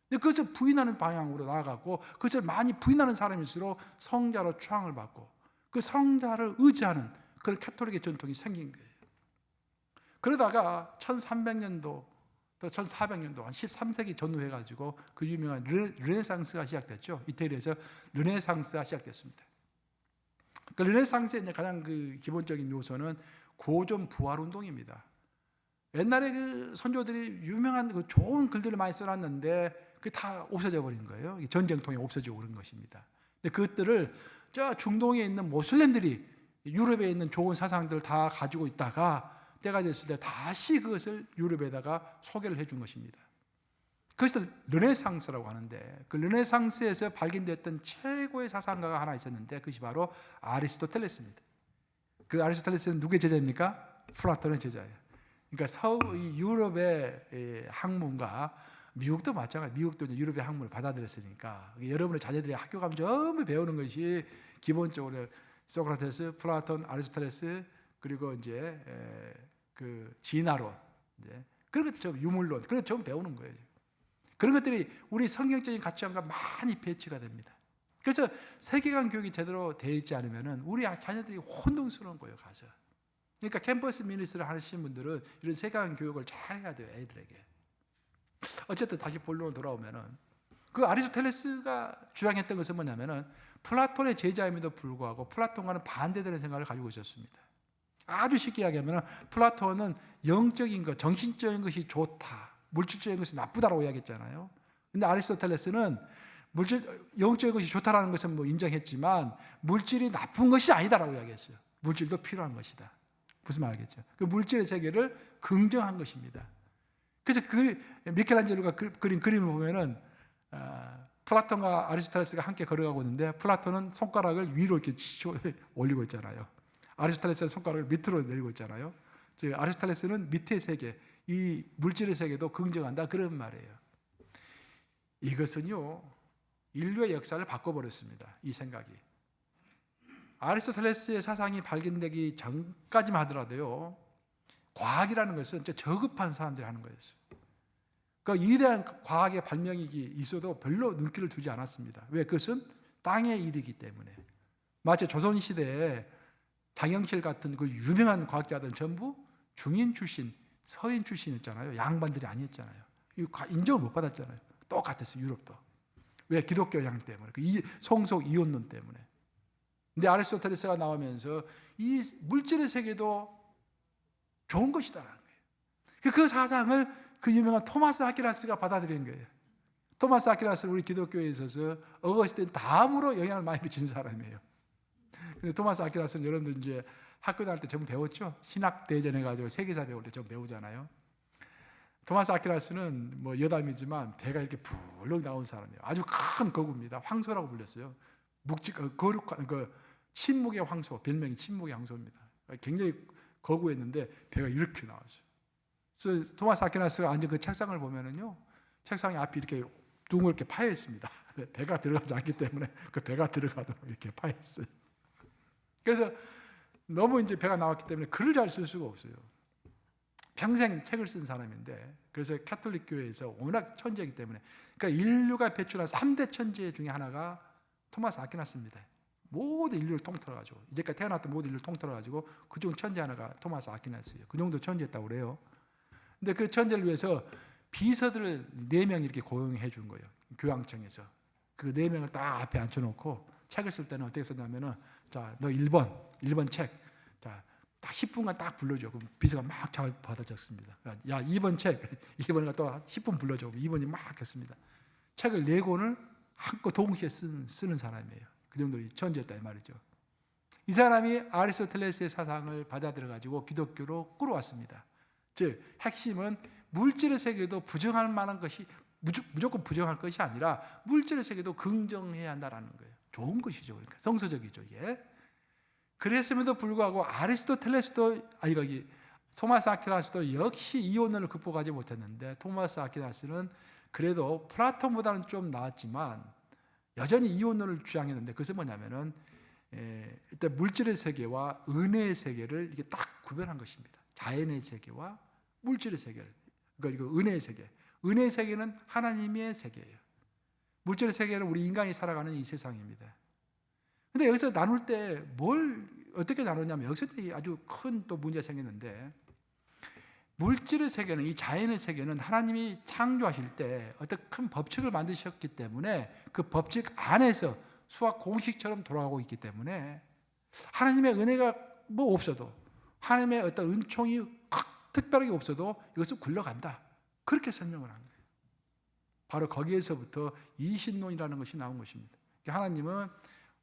근데 그것을 부인하는 방향으로 나아가고, 그것을 많이 부인하는 사람일수록 성자로 추앙을 받고, 그 성자를 의지하는 그런 가톨릭의 전통이 생긴 거예요. 그러다가 1300년도 또 1400년도 한 13세기 전후해가지고 그 유명한 르네상스가 시작됐죠. 이태리에서 르네상스가 시작됐습니다. 그 르네상스의 이제 가장 그 기본적인 요소는 고전 부활 운동입니다. 옛날에 그 선조들이 유명한 그 좋은 글들을 많이 써놨는데 그게 다 없어져 버린 거예요. 전쟁통에 없어지고 그런 것입니다. 근데 그것들을 저 중동에 있는 모슬렘들이 유럽에 있는 좋은 사상들을 다 가지고 있다가 때가 됐을 때 다시 그것을 유럽에다가 소개를 해준 것입니다. 그것을 르네상스라고 하는데, 그 르네상스에서 발견됐던 최고의 사상가가 하나 있었는데 그것이 바로 아리스토텔레스입니다. 그 아리스토텔레스는 누구의 제자입니까? 플라톤의 제자예요. 그러니까 유럽의 학문과 미국도 마찬가지. 미국도 이제 유럽의 학문을 받아들였으니까 여러분의 자녀들이 학교 가면 전부 배우는 것이 기본적으로 소크라테스, 플라톤, 아리스토텔레스, 그리고 이제 그 진화론, 이제 그런 것들 좀 유물론, 그런 것 좀 배우는 거예요. 그런 것들이 우리 성경적인 가치관과 많이 배치가 됩니다. 그래서 세계관 교육이 제대로 되어 있지 않으면 우리 자녀들이 혼동스러운 거예요, 가서. 그러니까 캠퍼스 미니스트를 하시는 분들은 이런 세계관 교육을 잘 해야 돼요, 애들에게. 어쨌든 다시 본론으로 돌아오면은 그 아리스토텔레스가 주장했던 것은 뭐냐면은 플라톤의 제자임에도 불구하고 플라톤과는 반대되는 생각을 가지고 있었습니다. 아주 쉽게 이야기하면 플라톤은 영적인 것, 정신적인 것이 좋다, 물질적인 것이 나쁘다라고 이야기했잖아요. 근데 아리스토텔레스는 영적인 것이 좋다라는 것은 뭐 인정했지만 물질이 나쁜 것이 아니다라고 이야기했어요. 물질도 필요한 것이다. 무슨 말 알겠죠? 그 물질의 세계를 긍정한 것입니다. 그래서 그 미켈란젤로가 그린 그림을 보면은 플라톤과 아리스토텔레스가 함께 걸어가고 있는데 플라톤은 손가락을 위로 이렇게 올리고 있잖아요. 아리스토텔레스는 손가락을 밑으로 내리고 있잖아요. 즉 아리스토텔레스는 밑의 세계, 이 물질의 세계도 긍정한다, 그런 말이에요. 이것은요 인류의 역사를 바꿔버렸습니다. 이 생각이. 아리스토텔레스의 사상이 발견되기 전까지만 하더라도요, 과학이라는 것은 저급한 사람들이 하는 거였어요. 그러니까 위대한 과학의 발명이 있어도 별로 눈길을 두지 않았습니다. 왜? 그것은 땅의 일이기 때문에. 마치 조선시대에 장영실 같은 그 유명한 과학자들은 전부 중인 출신, 서인 출신이었잖아요. 양반들이 아니었잖아요. 인정을 못 받았잖아요. 똑같았어요, 유럽도. 왜? 기독교 영향 때문에, 그 성속 이혼론 때문에. 근데 아리스토텔레스가 나오면서 이 물질의 세계도 좋은 것이다라는 거예요. 그 사상을 그 유명한 토마스 아퀴나스가 받아들인 거예요. 토마스 아퀴나스는 우리 기독교에 있어서 어거스틴 다음으로 영향을 많이 미친 사람이에요. 근데 토마스 아퀴나스는 여러분들 이제 학교 다닐 때 전부 배웠죠? 신학 대전 해가지고 세계사 배울 때 전부 배우잖아요. 토마스 아퀴나스는 뭐 여담이지만 배가 이렇게 불룩 나온 사람이에요. 아주 큰 거구입니다. 황소라고 불렸어요. 거룩한 침묵의 황소, 별명이 침묵의 황소입니다. 굉장히 거구했는데 배가 이렇게 나왔어요. 그래서 토마스 아퀴나스가 앉은 그 책상을 보면은요, 책상이 앞이 이렇게 둥그렇게 파여 있습니다. 배가 들어가지 않기 때문에 그 배가 들어가도록 이렇게 파여 있어요. 그래서 너무 이제 배가 나왔기 때문에 글을 잘 쓸 수가 없어요. 평생 책을 쓴 사람인데, 그래서 가톨릭 교회에서 워낙 천재이기 때문에, 그러니까 인류가 배출한 3대 천재 중에 하나가 토마스 아퀴나스입니다. 모든 인류를 통틀어가지고, 이제까지 태어났던 모든 인류를 통틀어가지고 그중 천재 하나가 토마스 아퀴나스예요. 그 정도 천재였다고 그래요. 근데 그 천재를 위해서 비서들을 4명 이렇게 고용해 준 거예요. 교황청에서. 그 4명을 딱 앞에 앉혀놓고 책을 쓸 때는 어떻게 썼냐면은, 자, 너 1번 책, 자, 딱 10분간 딱 불러줘. 그럼 비서가 막 잘 받아 적습니다. 야, 2번 책, 2번을 또 10분 불러줘. 2번이 막 했습니다. 책을 4권을 한꺼 동시에 쓰는 사람이에요. 그 정도로 천재였다 이 말이죠. 이 사람이 아리스토텔레스의 사상을 받아들여가지고 기독교로 끌어왔습니다. 즉 핵심은 물질의 세계도 부정할 만한 것이 무조건 부정할 것이 아니라 물질의 세계도 긍정해야 한다는 거예요. 좋은 것이죠. 그러니까 성서적이죠, 이게. 그랬음에도 불구하고 아리스토텔레스도 토마스 아퀴나스도 역시 이혼론을 극복하지 못했는데, 토마스 아퀴나스는 그래도 플라톤보다는 좀 나았지만 여전히 이혼론을 주장했는데, 그것은 뭐냐면은 일단 물질의 세계와 은혜의 세계를 이게 딱 구별한 것입니다. 자연의 세계와 물질의 세계를. 그러니까 은혜의 세계. 은혜의 세계는 하나님의 세계예요. 물질의 세계는 우리 인간이 살아가는 이 세상입니다. 근데 여기서 나눌 때 어떻게 나누냐면, 여기서 아주 큰 또 문제가 생겼는데, 물질의 세계는, 이 자연의 세계는 하나님이 창조하실 때 어떤 큰 법칙을 만드셨기 때문에 그 법칙 안에서 수학 공식처럼 돌아가고 있기 때문에 하나님의 은혜가 뭐 없어도, 하나님의 어떤 은총이 특별하게 없어도 이것은 굴러간다. 그렇게 설명을 한 거예요. 바로 거기에서부터 이신론이라는 것이 나온 것입니다. 하나님은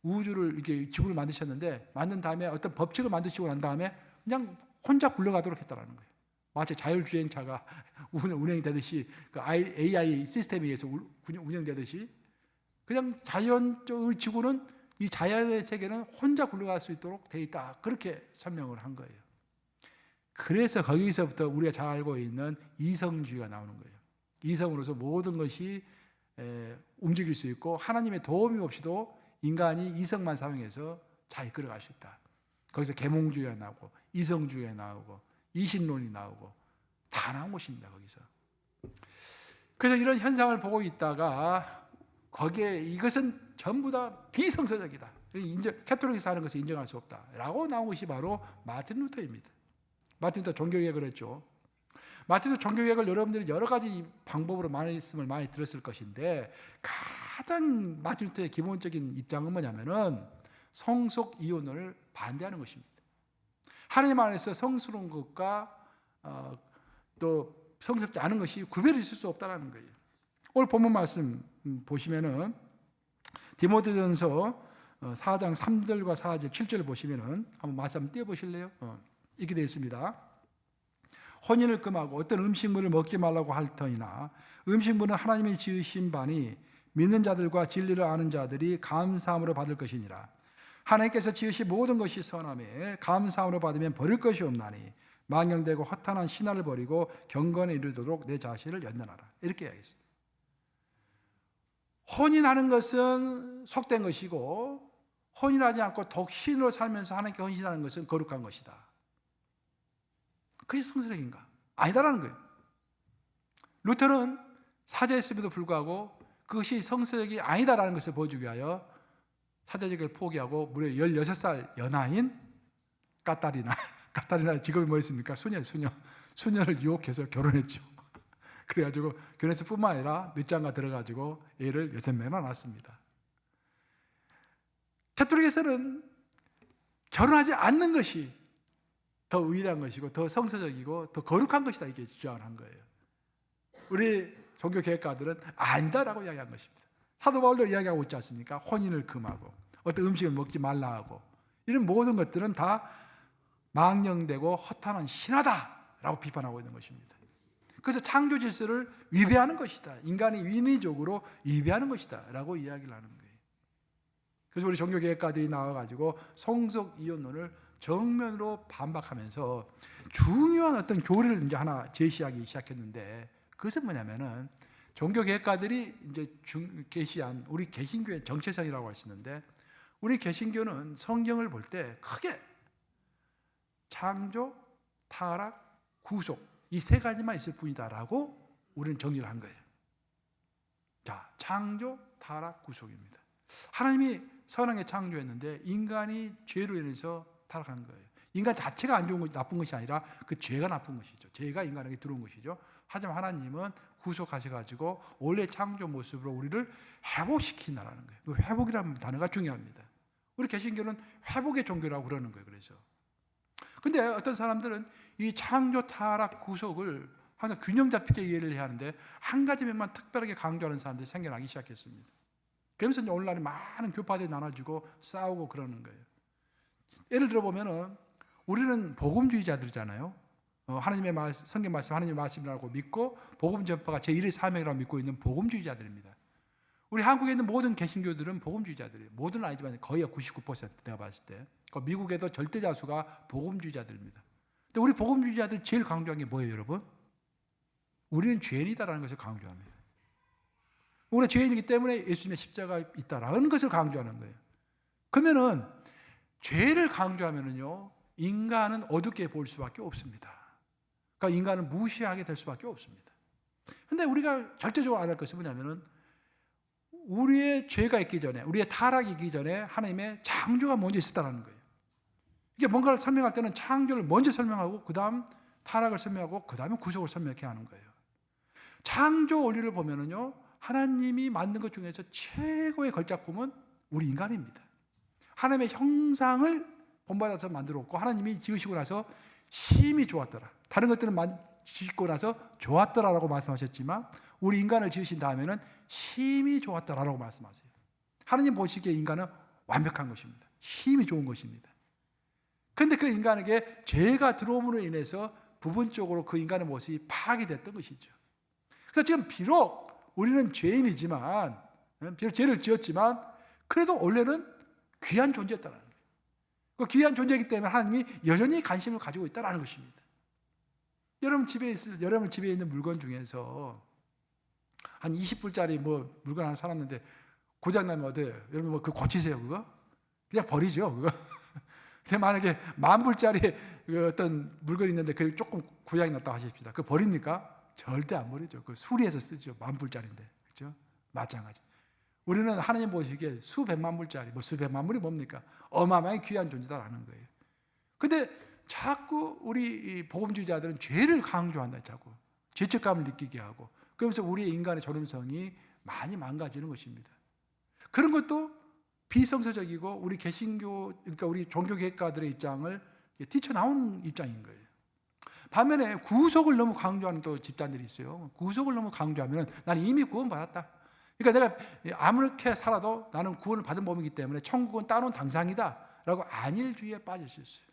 우주를 이렇게 지구를 만드셨는데, 만든 다음에 어떤 법칙을 만드시고 난 다음에 그냥 혼자 굴러가도록 했다라는 거예요. 마치 자율주행차가 운행이 되듯이 그 AI 시스템에 의해서 운영되듯이 그냥 자연의 지구는 이 자연의 세계는 혼자 굴러갈 수 있도록 돼 있다. 그렇게 설명을 한 거예요. 그래서 거기서부터 우리가 잘 알고 있는 이성주의가 나오는 거예요. 이성으로서 모든 것이 움직일 수 있고 하나님의 도움이 없이도 인간이 이성만 사용해서 잘 이끌어갈 수 있다. 거기서 계몽주의가 나오고 이성주의가 나오고 이신론이 나오고 다 나온 것입니다. 거기서. 그래서 이런 현상을 보고 있다가 거기에 이것은 전부 다 비성서적이다. 캐톨릭에서 하는 것을 인정할 수 없다라고 나온 것이 바로 마틴 루터입니다. 마틴 루터 종교개혁을 했죠. 마틴 루터 종교개혁을 여러분들이 여러 가지 방법으로 말씀을 많이 들었을 것인데 가장 마틴 루터의 기본적인 입장은 뭐냐면은 성속 이혼을 반대하는 것입니다. 하나님 안에서 성스러운 것과 또 성스럽지 않은 것이 구별이 있을 수 없다는 거예요. 오늘 본문 말씀 보시면은 디모데전서 4장 3절과 4절 7절 보시면은 한번 말씀 띄워 보실래요? 이렇게 되어 있습니다. 혼인을 금하고 어떤 음식물을 먹지 말라고 할 터이나 음식물은 하나님이 지으신 바니 믿는 자들과 진리를 아는 자들이 감사함으로 받을 것이니라. 하나님께서 지으신 모든 것이 선하며 감사함으로 받으면 버릴 것이 없나니 망령되고 허탄한 신화를 버리고 경건에 이르도록 내 자신을 연단하라. 이렇게 이야기했습니다. 혼인하는 것은 속된 것이고 혼인하지 않고 독신으로 살면서 하나님께 헌신하는 것은 거룩한 것이다. 그게 성서적인가? 아니다라는 거예요. 루터는 사제였음에도 불구하고 그것이 성서적이 아니다라는 것을 보여주기 위하여 사제직을 포기하고 무려 16살 연하인 까타리나 직업이 뭐였습니까? 수녀를 유혹해서 결혼했죠. 그래가지고 결혼했을 뿐만 아니라 늦장가 들어가지고 애를 6명이나 낳았습니다. 캐톨릭에서는 결혼하지 않는 것이 더 위대한 것이고 더 성서적이고 더 거룩한 것이다 이렇게 주장을 한 거예요. 우리 종교 개혁가들은 아니다라고 이야기한 것입니다. 사도 바울도 이야기하고 있지 않습니까? 혼인을 금하고 어떤 음식을 먹지 말라 하고 이런 모든 것들은 다 망령되고 허탄한 신화다라고 비판하고 있는 것입니다. 그래서 창조 질서를 위배하는 것이다. 인간이 인위적으로 위배하는 것이다 라고 이야기를 하는 거예요. 그래서 우리 종교개혁가들이 나와가지고 성속 이혼론을 정면으로 반박하면서 중요한 어떤 교리를 이제 하나 제시하기 시작했는데 그것은 뭐냐면은 종교개혁가들이 이제 계시한 우리 개신교의 정체성이라고 할 수 있는데 우리 개신교는 성경을 볼 때 크게 창조, 타락, 구속 이 세 가지만 있을 뿐이다라고 우리는 정리를 한 거예요. 자, 창조, 타락, 구속입니다. 하나님이 선하게 창조했는데 인간이 죄로 인해서 타락한 거예요. 인간 자체가 안 좋은 것이 나쁜 것이 아니라 그 죄가 나쁜 것이죠. 죄가 인간에게 들어온 것이죠. 하지만 하나님은 구속하셔가지고 원래 창조 모습으로 우리를 회복시킨다는 거예요. 그 회복이라는 단어가 중요합니다. 우리 개신교는 회복의 종교라고 그러는 거예요. 그래서 근데 어떤 사람들은 이 창조, 타락, 구속을 항상 균형 잡히게 이해를 해야 하는데 한 가지 면만 특별하게 강조하는 사람들이 생겨나기 시작했습니다. 그러면서 이제 오늘날 많은 교파들이 나눠지고 싸우고 그러는 거예요. 예를 들어보면은 우리는 복음주의자들이잖아요. 하나님의 말씀, 성경 말씀, 하나님의 말씀이라고 믿고 복음 전파가 제1의 사명이라고 믿고 있는 복음주의자들입니다. 우리 한국에 있는 모든 개신교들은 복음주의자들이에요. 모두는 아니지만 거의 99% 내가 봤을 때. 미국에도 절대다수가 복음주의자들입니다. 근데 우리 복음주의자들이 제일 강조한 게 뭐예요, 여러분? 우리는 죄인이다라는 것을 강조합니다. 우리가 죄인이기 때문에 예수님의 십자가가 있다라는 것을 강조하는 거예요. 그러면은 죄를 강조하면은요, 인간은 어둡게 볼 수밖에 없습니다. 그러니까 인간은 무시하게 될 수밖에 없습니다. 근데 우리가 절대적으로 알아야 할 것이 뭐냐면은 우리의 죄가 있기 전에, 우리의 타락이 있기 전에 하나님의 창조가 먼저 있었다는 거예요. 이게 뭔가를 설명할 때는 창조를 먼저 설명하고 그 다음 타락을 설명하고 그 다음에 구속을 설명해야 하는 거예요. 창조 원리를 보면은요, 하나님이 만든 것 중에서 최고의 걸작품은 우리 인간입니다. 하나님의 형상을 본받아서 만들었고 하나님이 지으시고 나서 심히 좋았더라. 다른 것들은 짓고 나서 좋았더라라고 말씀하셨지만 우리 인간을 지으신 다음에는 심히 좋았더라라고 말씀하세요. 하나님 보시기에 인간은 완벽한 것입니다. 심히 좋은 것입니다. 그런데 그 인간에게 죄가 들어옴으로 인해서 부분적으로 그 인간의 모습이 파괴됐던 것이죠. 그래서 지금 비록 우리는 죄인이지만, 비록 죄를 지었지만 그래도 원래는 귀한 존재였다는 거예요. 그 귀한 존재이기 때문에 하나님이 여전히 관심을 가지고 있다는 것입니다. 여러분 집에 있는 물건 중에서 한 20불짜리 뭐 물건 하나 사놨는데 고장나면 어때요? 여러분 뭐 그거 고치세요 그거? 그냥 버리죠 그거. 근데 만약에 10,000불짜리 어떤 물건이 있는데 그게 조금 고장이 났다고 하십시다. 그거 버립니까? 절대 안 버리죠. 그 수리해서 쓰죠. 10,000불짜리인데. 그렇죠? 마찬가지. 우리는 하나님 보시기에 수백만 불짜리, 뭐 수백만 불이 뭡니까? 어마어마하게 귀한 존재다라는 거예요. 근데 자꾸 우리 복음주의자들은 죄를 강조한다. 자꾸 죄책감을 느끼게 하고, 그러면서 우리의 인간의 존엄성이 많이 망가지는 것입니다. 그런 것도 비성서적이고 우리 개신교, 그러니까 우리 종교개혁가들의 입장을 뛰쳐나온 입장인 거예요. 반면에 구속을 너무 강조하는 또 집단들이 있어요. 구속을 너무 강조하면 나는 이미 구원받았다. 그러니까 내가 아무렇게 살아도 나는 구원을 받은 몸이기 때문에 천국은 따놓은 당상이다 라고 안일주의에 빠질 수 있어요.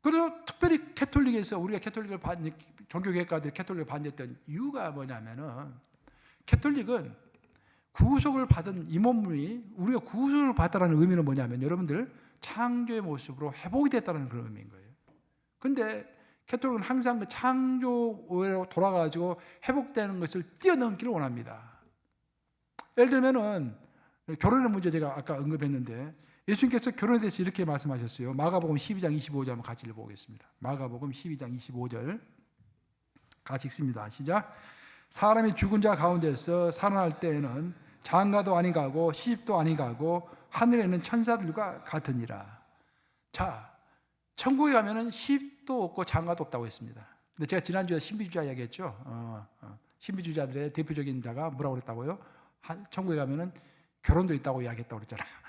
그리고 특별히 캐톨릭에서 우리가 캐톨릭을 종교개혁가들이 캐톨릭을 반대했던 이유가 뭐냐면은, 캐톨릭은 구속을 받은 이 몸이 우리가 구속을 받았다는 의미는 뭐냐면, 여러분들 창조의 모습으로 회복이 됐다는 그런 의미인 거예요. 근데 캐톨릭은 항상 그 창조로 돌아가지고 회복되는 것을 뛰어넘기를 원합니다. 예를 들면은 결혼의 문제 제가 아까 언급했는데, 예수님께서 결혼에 대해서 이렇게 말씀하셨어요. 마가복음 12장 25절 한번 같이 읽어보겠습니다. 마가복음 12장 25절 같이 읽습니다. 시작. 사람이 죽은 자 가운데서 살아날 때에는 장가도 아니 가고 시집도 아니 가고 하늘에 있는 천사들과 같으니라. 자, 천국에 가면은 시집도 없고 장가도 없다고 했습니다. 근데 제가 지난주에 신비주의자 이야기했죠. 신비주의자들의 대표적인 자가 뭐라고 그랬다고요? 천국에 가면은 결혼도 있다고 이야기했다고 그랬잖아요.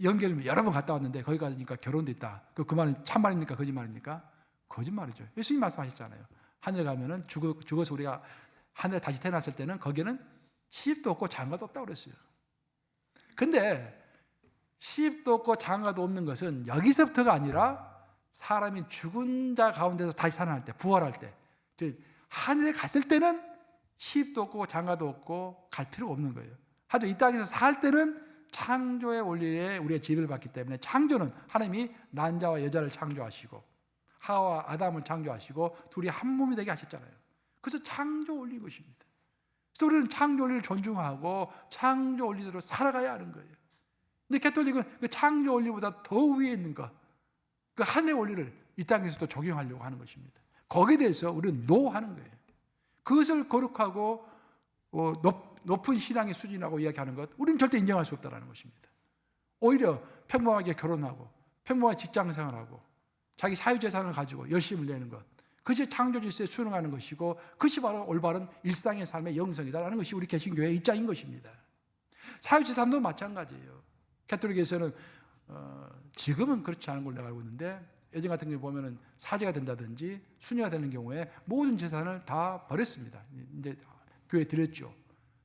연결 여러 번 갔다 왔는데 거기 가니까 결혼도 있다. 그 말은 참말입니까? 거짓말입니까? 거짓말이죠. 예수님 말씀하셨잖아요. 하늘에 가면은 죽어서 우리가 하늘에 다시 태어났을 때는 거기는 시집도 없고 장가도 없다고 그랬어요. 근데 시집도 없고 장가도 없는 것은 여기서부터가 아니라 사람이 죽은 자 가운데서 다시 살아날 때, 부활할 때, 하늘에 갔을 때는 시집도 없고 장가도 없고 갈 필요가 없는 거예요. 하지만 이 땅에서 살 때는 창조의 원리에 우리가 지배를 받기 때문에, 창조는 하나님이 남자와 여자를 창조하시고 하와와 아담을 창조하시고 둘이 한 몸이 되게 하셨잖아요. 그래서 창조 원리인 것입니다. 그래서 우리는 창조 원리를 존중하고 창조 원리대로 살아가야 하는 거예요. 근데 캐톨릭은 그 창조 원리보다 더 위에 있는 것, 그 하늘의 원리를 이 땅에서도 적용하려고 하는 것입니다. 거기에 대해서 우리는 노하는 거예요. 그것을 거룩하고 높은 신앙의 수준이라고 이야기하는 것, 우리는 절대 인정할 수 없다는 것입니다. 오히려 평범하게 결혼하고 평범하게 직장생활하고 자기 사유재산을 가지고 열심을 내는 것, 그것이 창조 질서에 순응하는 것이고 그것이 바로 올바른 일상의 삶의 영성이다라는 것이 우리 개신교의 입장인 것입니다. 사유재산도 마찬가지예요. 캐톨릭에서는 지금은 그렇지 않은 걸로 내가 알고 있는데, 예전 같은 경우에 보면은 사제가 된다든지 수녀가 되는 경우에 모든 재산을 다 버렸습니다. 이제 교회에 드렸죠.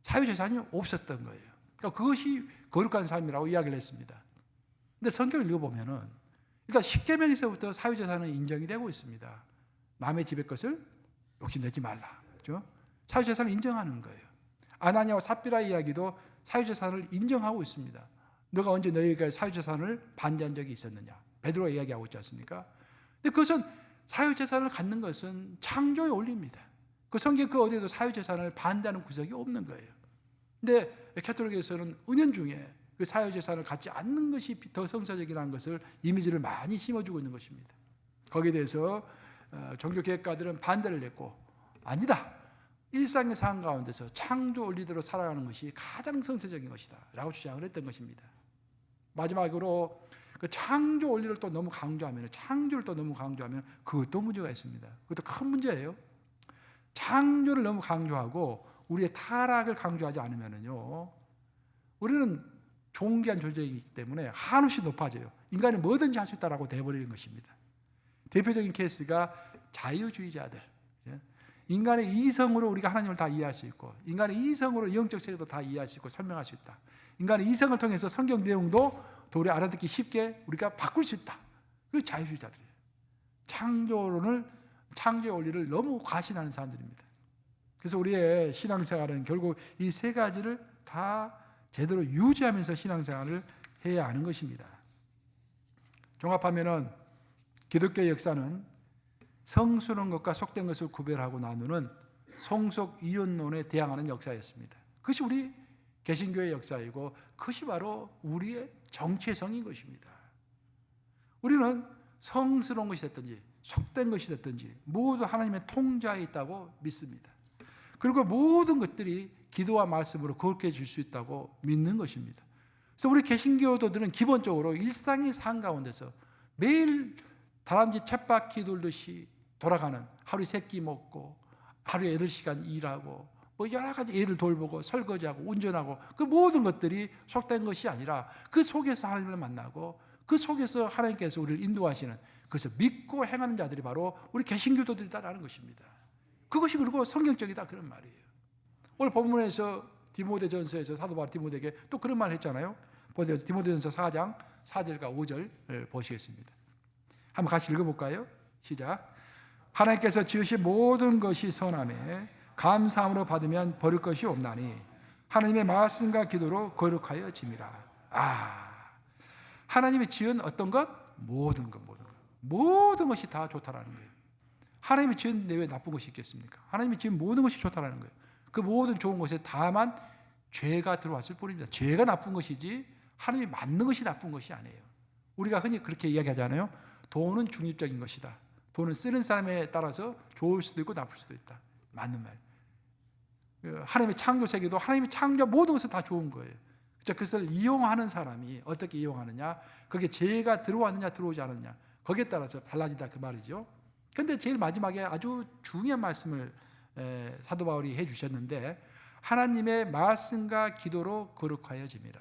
사유재산이 없었던 거예요. 그러니까 그것이 거룩한 삶이라고 이야기를 했습니다. 근데 성경을 읽어보면은 일단 십계명에서부터 사유재산은 인정이 되고 있습니다. 남의 집의 것을 욕심내지 말라. 그렇죠? 사유재산을 인정하는 거예요. 아나니아와 삽비라 이야기도 사유재산을 인정하고 있습니다. 너가 언제 너희에게 사유재산을 반대한 적이 있었느냐? 베드로가 이야기하고 있지 않습니까? 근데 그것은 사유재산을 갖는 것은 창조의 원리입니다. 그 성경 그 어디에도 사유재산을 반대하는 구석이 없는 거예요. 근데 캐톨릭에서는 은연중에 그 사유재산을 갖지 않는 것이 더 성서적이라는 것을 이미지를 많이 심어주고 있는 것입니다. 거기에 대해서 종교개혁가들은 반대를 했고, 아니다, 일상의 삶 가운데서 창조 원리대로 살아가는 것이 가장 성서적인 것이다 라고 주장을 했던 것입니다. 마지막으로 그 창조 원리를 또 너무 강조하면, 창조를 또 너무 강조하면 그것도 문제가 있습니다. 그것도 큰 문제예요. 창조를 너무 강조하고 우리의 타락을 강조하지 않으면요, 우리는 존귀한 존재이기 때문에 한없이 높아져요. 인간이 뭐든지 할 수 있다라고 돼버리는 것입니다. 대표적인 케이스가 자유주의자들. 인간의 이성으로 우리가 하나님을 다 이해할 수 있고, 인간의 이성으로 영적 세계도 다 이해할 수 있고 설명할 수 있다. 인간의 이성을 통해서 성경 내용도 도리 알아듣기 쉽게 우리가 바꿀 수 있다. 그게 자유주의자들이에요. 창조의 원리를 너무 과신하는 사람들입니다. 그래서 우리의 신앙생활은 결국 이 세 가지를 다 제대로 유지하면서 신앙생활을 해야 하는 것입니다. 종합하면은 기독교의 역사는 성스러운 것과 속된 것을 구별하고 나누는 성속 이윤론에 대항하는 역사였습니다. 그것이 우리 개신교의 역사이고 그것이 바로 우리의 정체성인 것입니다. 우리는 성스러운 것이 됐든지 속된 것이 됐든지 모두 하나님의 통제하에 있다고 믿습니다. 그리고 모든 것들이 기도와 말씀으로 거룩해질 수 있다고 믿는 것입니다. 그래서 우리 개신교도들은 기본적으로 일상의 삶 가운데서 매일 다람쥐 쳇바퀴 돌듯이 돌아가는, 하루에 3끼 먹고 하루에 8시간 일하고 뭐 여러 가지 애를 돌보고 설거지하고 운전하고 그 모든 것들이 속된 것이 아니라 그 속에서 하나님을 만나고 그 속에서 하나님께서 우리를 인도하시는, 그것을 믿고 행하는 자들이 바로 우리 개신교도들이다라는 것입니다. 그것이 그리고 성경적이다 그런 말이에요. 오늘 본문에서 디모데전서에서 사도 바울 디모데에게 또 그런 말을 했잖아요. 디모데전서 4장 4절과 5절 보시겠습니다. 한번 같이 읽어볼까요? 시작. 하나님께서 지으신 모든 것이 선하매 감사함으로 받으면 버릴 것이 없나니 하나님의 말씀과 기도로 거룩하여 짐이라. 하나님이 지은 어떤 것? 모든 것. 모든 것이 다 좋다라는 거예요. 하나님이 지었는데 왜 나쁜 것이 있겠습니까? 하나님이 지은 모든 것이 좋다라는 거예요. 그 모든 좋은 것에 다만 죄가 들어왔을 뿐입니다. 죄가 나쁜 것이지 하나님이 만든 것이 나쁜 것이 아니에요. 우리가 흔히 그렇게 이야기하잖아요. 돈은 중립적인 것이다. 돈은 쓰는 사람에 따라서 좋을 수도 있고 나쁠 수도 있다. 맞는 말. 하나님의 창조 세계도 하나님이 창조 모든 것은 다 좋은 거예요. 그것을 이용하는 사람이 어떻게 이용하느냐, 그게 죄가 들어왔느냐 들어오지 않느냐, 거기에 따라서 달라진다 그 말이죠. 그런데 제일 마지막에 아주 중요한 말씀을 사도 바울이 해주셨는데, 하나님의 말씀과 기도로 거룩하여짐이라.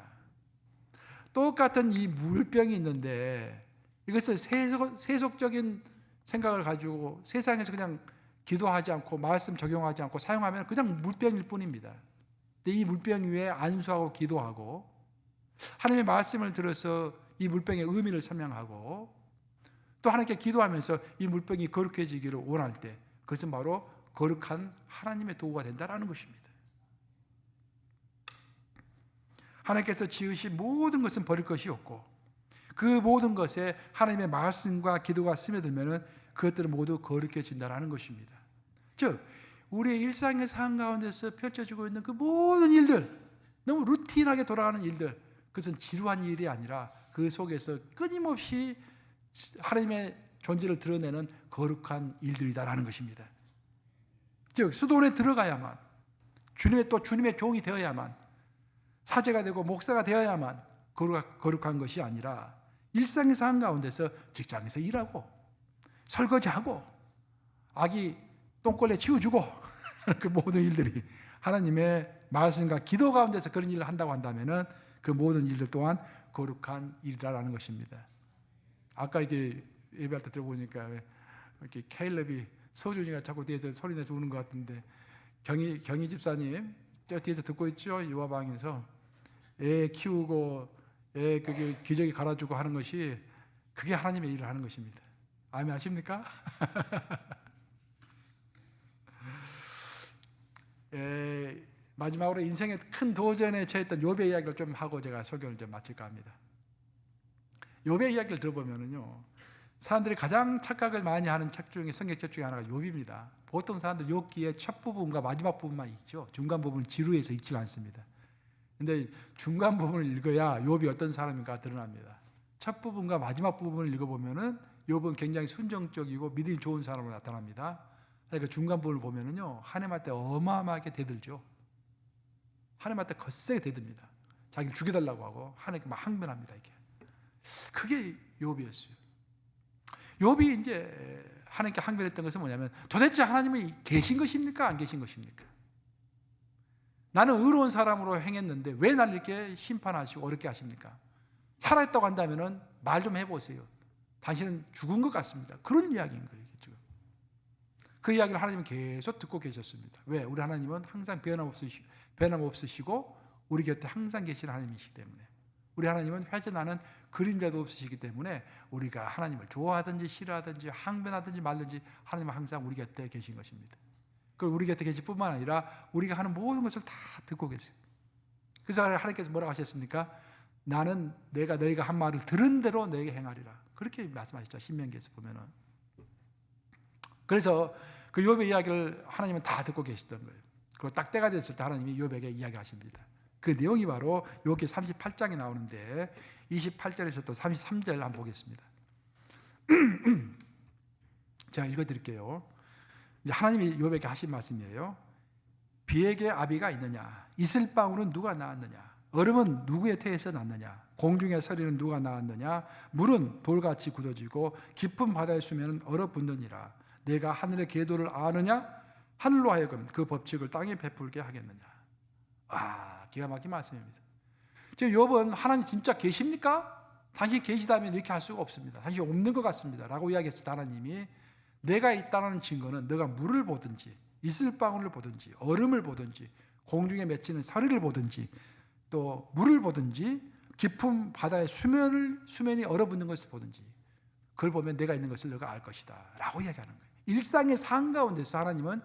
똑같은 이 물병이 있는데 이것을 세속적인 생각을 가지고 세상에서 그냥 기도하지 않고 말씀 적용하지 않고 사용하면 그냥 물병일 뿐입니다. 근데 이 물병 위에 안수하고 기도하고 하나님의 말씀을 들어서 이 물병의 의미를 설명하고 또 하나님께 기도하면서 이 물병이 거룩해지기를 원할 때 그것은 바로 거룩한 하나님의 도구가 된다는 것입니다. 하나님께서 지으신 모든 것은 버릴 것이 없고 그 모든 것에 하나님의 말씀과 기도가 스며들면 그것들은 모두 거룩해진다는 것입니다. 즉 우리의 일상의 삶 가운데서 펼쳐지고 있는 그 모든 일들, 너무 루틴하게 돌아가는 일들, 그것은 지루한 일이 아니라 그 속에서 끊임없이 하나님의 존재를 드러내는 거룩한 일들이다라는 것입니다. 즉 수도원에 들어가야만, 주님의 종이 되어야만, 사제가 되고 목사가 되어야만 거룩한 것이 아니라 일상의 삶 가운데서 직장에서 일하고 설거지하고 아기 똥걸레 치워주고 그 모든 일들이 하나님의 말씀과 기도 가운데서 그런 일을 한다고 한다면 그 모든 일들 또한 거룩한 일이라는 것입니다. 아까 이게 예배할 때 들어보니까 이렇게 케일럽이 서준이가 자꾸 뒤에서 소리내서 우는 것 같은데 경희 집사님 저 뒤에서 듣고 있죠. 유아방에서 애 키우고 애 그게 기저귀 갈아주고 하는 것이 그게 하나님의 일을 하는 것입니다. 아멘 하십니까? 마지막으로 인생의 큰 도전에 처했던 욥의 이야기를 좀 하고 제가 설교를 좀 마칠까 합니다. 욥의 이야기를 들어보면요, 사람들이 가장 착각을 많이 하는 책 중에 성경책 중에 하나가 욥입니다. 보통 사람들 욥기의 첫 부분과 마지막 부분만 읽죠. 중간 부분은 지루해서 읽지 않습니다. 근데 중간 부분을 읽어야 욥이 어떤 사람인가 드러납니다. 첫 부분과 마지막 부분을 읽어보면은 욥은 굉장히 순정적이고 믿음이 좋은 사람으로 나타납니다. 그러니까 중간 부분을 보면은요, 하나님한테 어마어마하게 대들죠. 하나님한테 거세게 대듭니다. 자기를 죽여달라고 하고 하나님께 막 항변합니다. 이게 그게 욥이었어요. 욥이 이제 하나님께 항변했던 것은 뭐냐면, 도대체 하나님이 계신 것입니까? 안 계신 것입니까? 나는 의로운 사람으로 행했는데 왜 나를 이렇게 심판하시고 어렵게 하십니까? 살아있다고 한다면 말 좀 해보세요. 당신은 죽은 것 같습니다. 그런 이야기인 거예요. 그 이야기를 하나님은 계속 듣고 계셨습니다. 왜? 우리 하나님은 항상 변함없으시고 우리 곁에 항상 계시는 하나님이시기 때문에 우리 하나님은 회전하는 그림자도 없으시기 때문에 우리가 하나님을 좋아하든지 싫어하든지 항변하든지 말든지 하나님은 항상 우리 곁에 계신 것입니다. 그리고 우리 곁에 계실 뿐만 아니라 우리가 하는 모든 것을 다 듣고 계세요. 그래서 하나님께서 뭐라고 하셨습니까? 나는 내가 너희가 한 말을 들은 대로 너에게 행하리라. 그렇게 말씀하셨죠. 신명기에서 보면은. 그래서 그 욥의 이야기를 하나님은 다 듣고 계시던 거예요. 그리고 딱 때가 됐을 때 하나님이 욥에게 이야기하십니다. 그 내용이 바로 욥기 38장에 나오는데 28절에서 또 33절 한번 보겠습니다. 제가 읽어드릴게요. 이제 하나님이 욥에게 하신 말씀이에요. 비에게 아비가 있느냐? 이슬방울은 누가 낳았느냐? 얼음은 누구의 태에서 났느냐? 공중의 서리는 누가 낳았느냐? 물은 돌같이 굳어지고 깊은 바다의 수면은 얼어붙느니라. 내가 하늘의 계도를 아느냐? 하늘로 하여금 그 법칙을 땅에 베풀게 하겠느냐? 기가 막힌 말씀입니다. 지금 욥은 하나님 진짜 계십니까? 당신 계시다면 이렇게 할 수가 없습니다. 당신 없는 것 같습니다. 라고 이야기했을 때 하나님이 내가 있다는 증거는 너가 물을 보든지 이슬방울을 보든지 얼음을 보든지 공중에 맺히는 서리를 보든지 또 물을 보든지 깊은 바다의 수면이 얼어붙는 것을 보든지 그걸 보면 내가 있는 것을 너가 알 것이다 라고 이야기하는 거예요. 일상의 삶 가운데서 하나님은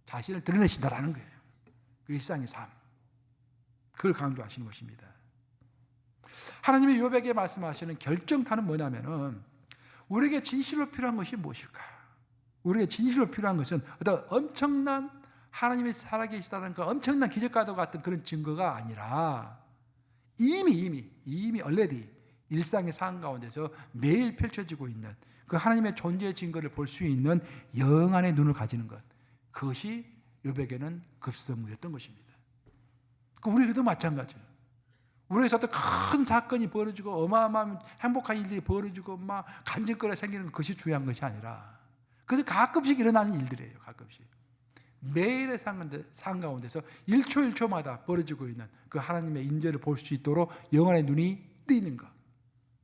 자신을 드러내신다라는 거예요. 그 일상의 삶, 그걸 강조하시는 것입니다. 하나님이 욥에게 말씀하시는 결정타는 뭐냐면은 우리에게 진실로 필요한 것이 무엇일까? 우리에게 진실로 필요한 것은 어떤 엄청난 하나님이 살아계시다는 그 엄청난 기적과도 같은 그런 증거가 아니라 이미 already 일상의 삶 가운데서 매일 펼쳐지고 있는 그 하나님의 존재의 증거를 볼 수 있는 영안의 눈을 가지는 것, 그것이 욥에게는 급선무였던 것입니다. 우리에게도 마찬가지예요. 우리에게서 어떤 큰 사건이 벌어지고 어마어마한 행복한 일들이 벌어지고 막 간질거리가 생기는 것이 중요한 것이 아니라 그래서 가끔씩 일어나는 일들이에요. 가끔씩 매일의 삶 가운데서 1초 1초마다 벌어지고 있는 그 하나님의 임재를 볼 수 있도록 영안의 눈이 뜨이는 것.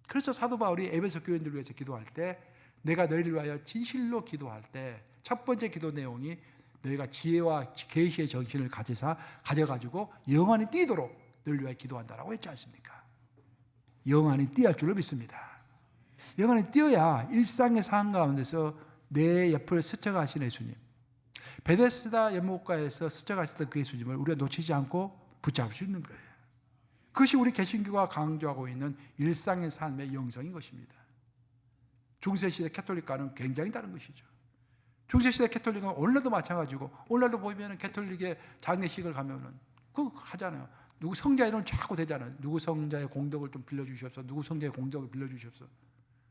그래서 사도 바울이 에베소 교인들을 위해서 기도할 때 내가 너희를 위하여 진실로 기도할 때 첫 번째 기도 내용이 너희가 지혜와 계시의 정신을 가져가지고 영안이 띄도록 너희를 위하여 기도한다라고 했지 않습니까? 영안이 띄할 줄로 믿습니다. 영안이 띄어야 일상의 삶 가운데서 내 옆을 스쳐가신 예수님, 베데스다 연못가에서 스쳐가셨던 그 예수님을 우리가 놓치지 않고 붙잡을 수 있는 거예요. 그것이 우리 개신교가 강조하고 있는 일상의 삶의 영성인 것입니다. 중세시대 캐톨릭과는 굉장히 다른 것이죠. 중세시대 캐톨릭은 오늘날도 마찬가지고 오늘날도 보면 캐톨릭의 장례식을 가면은 그거 하잖아요. 누구 성자 이름을 자꾸 대잖아요. 누구 성자의 공덕을 좀 빌려주시옵소서. 누구 성자의 공덕을 빌려주시옵소서.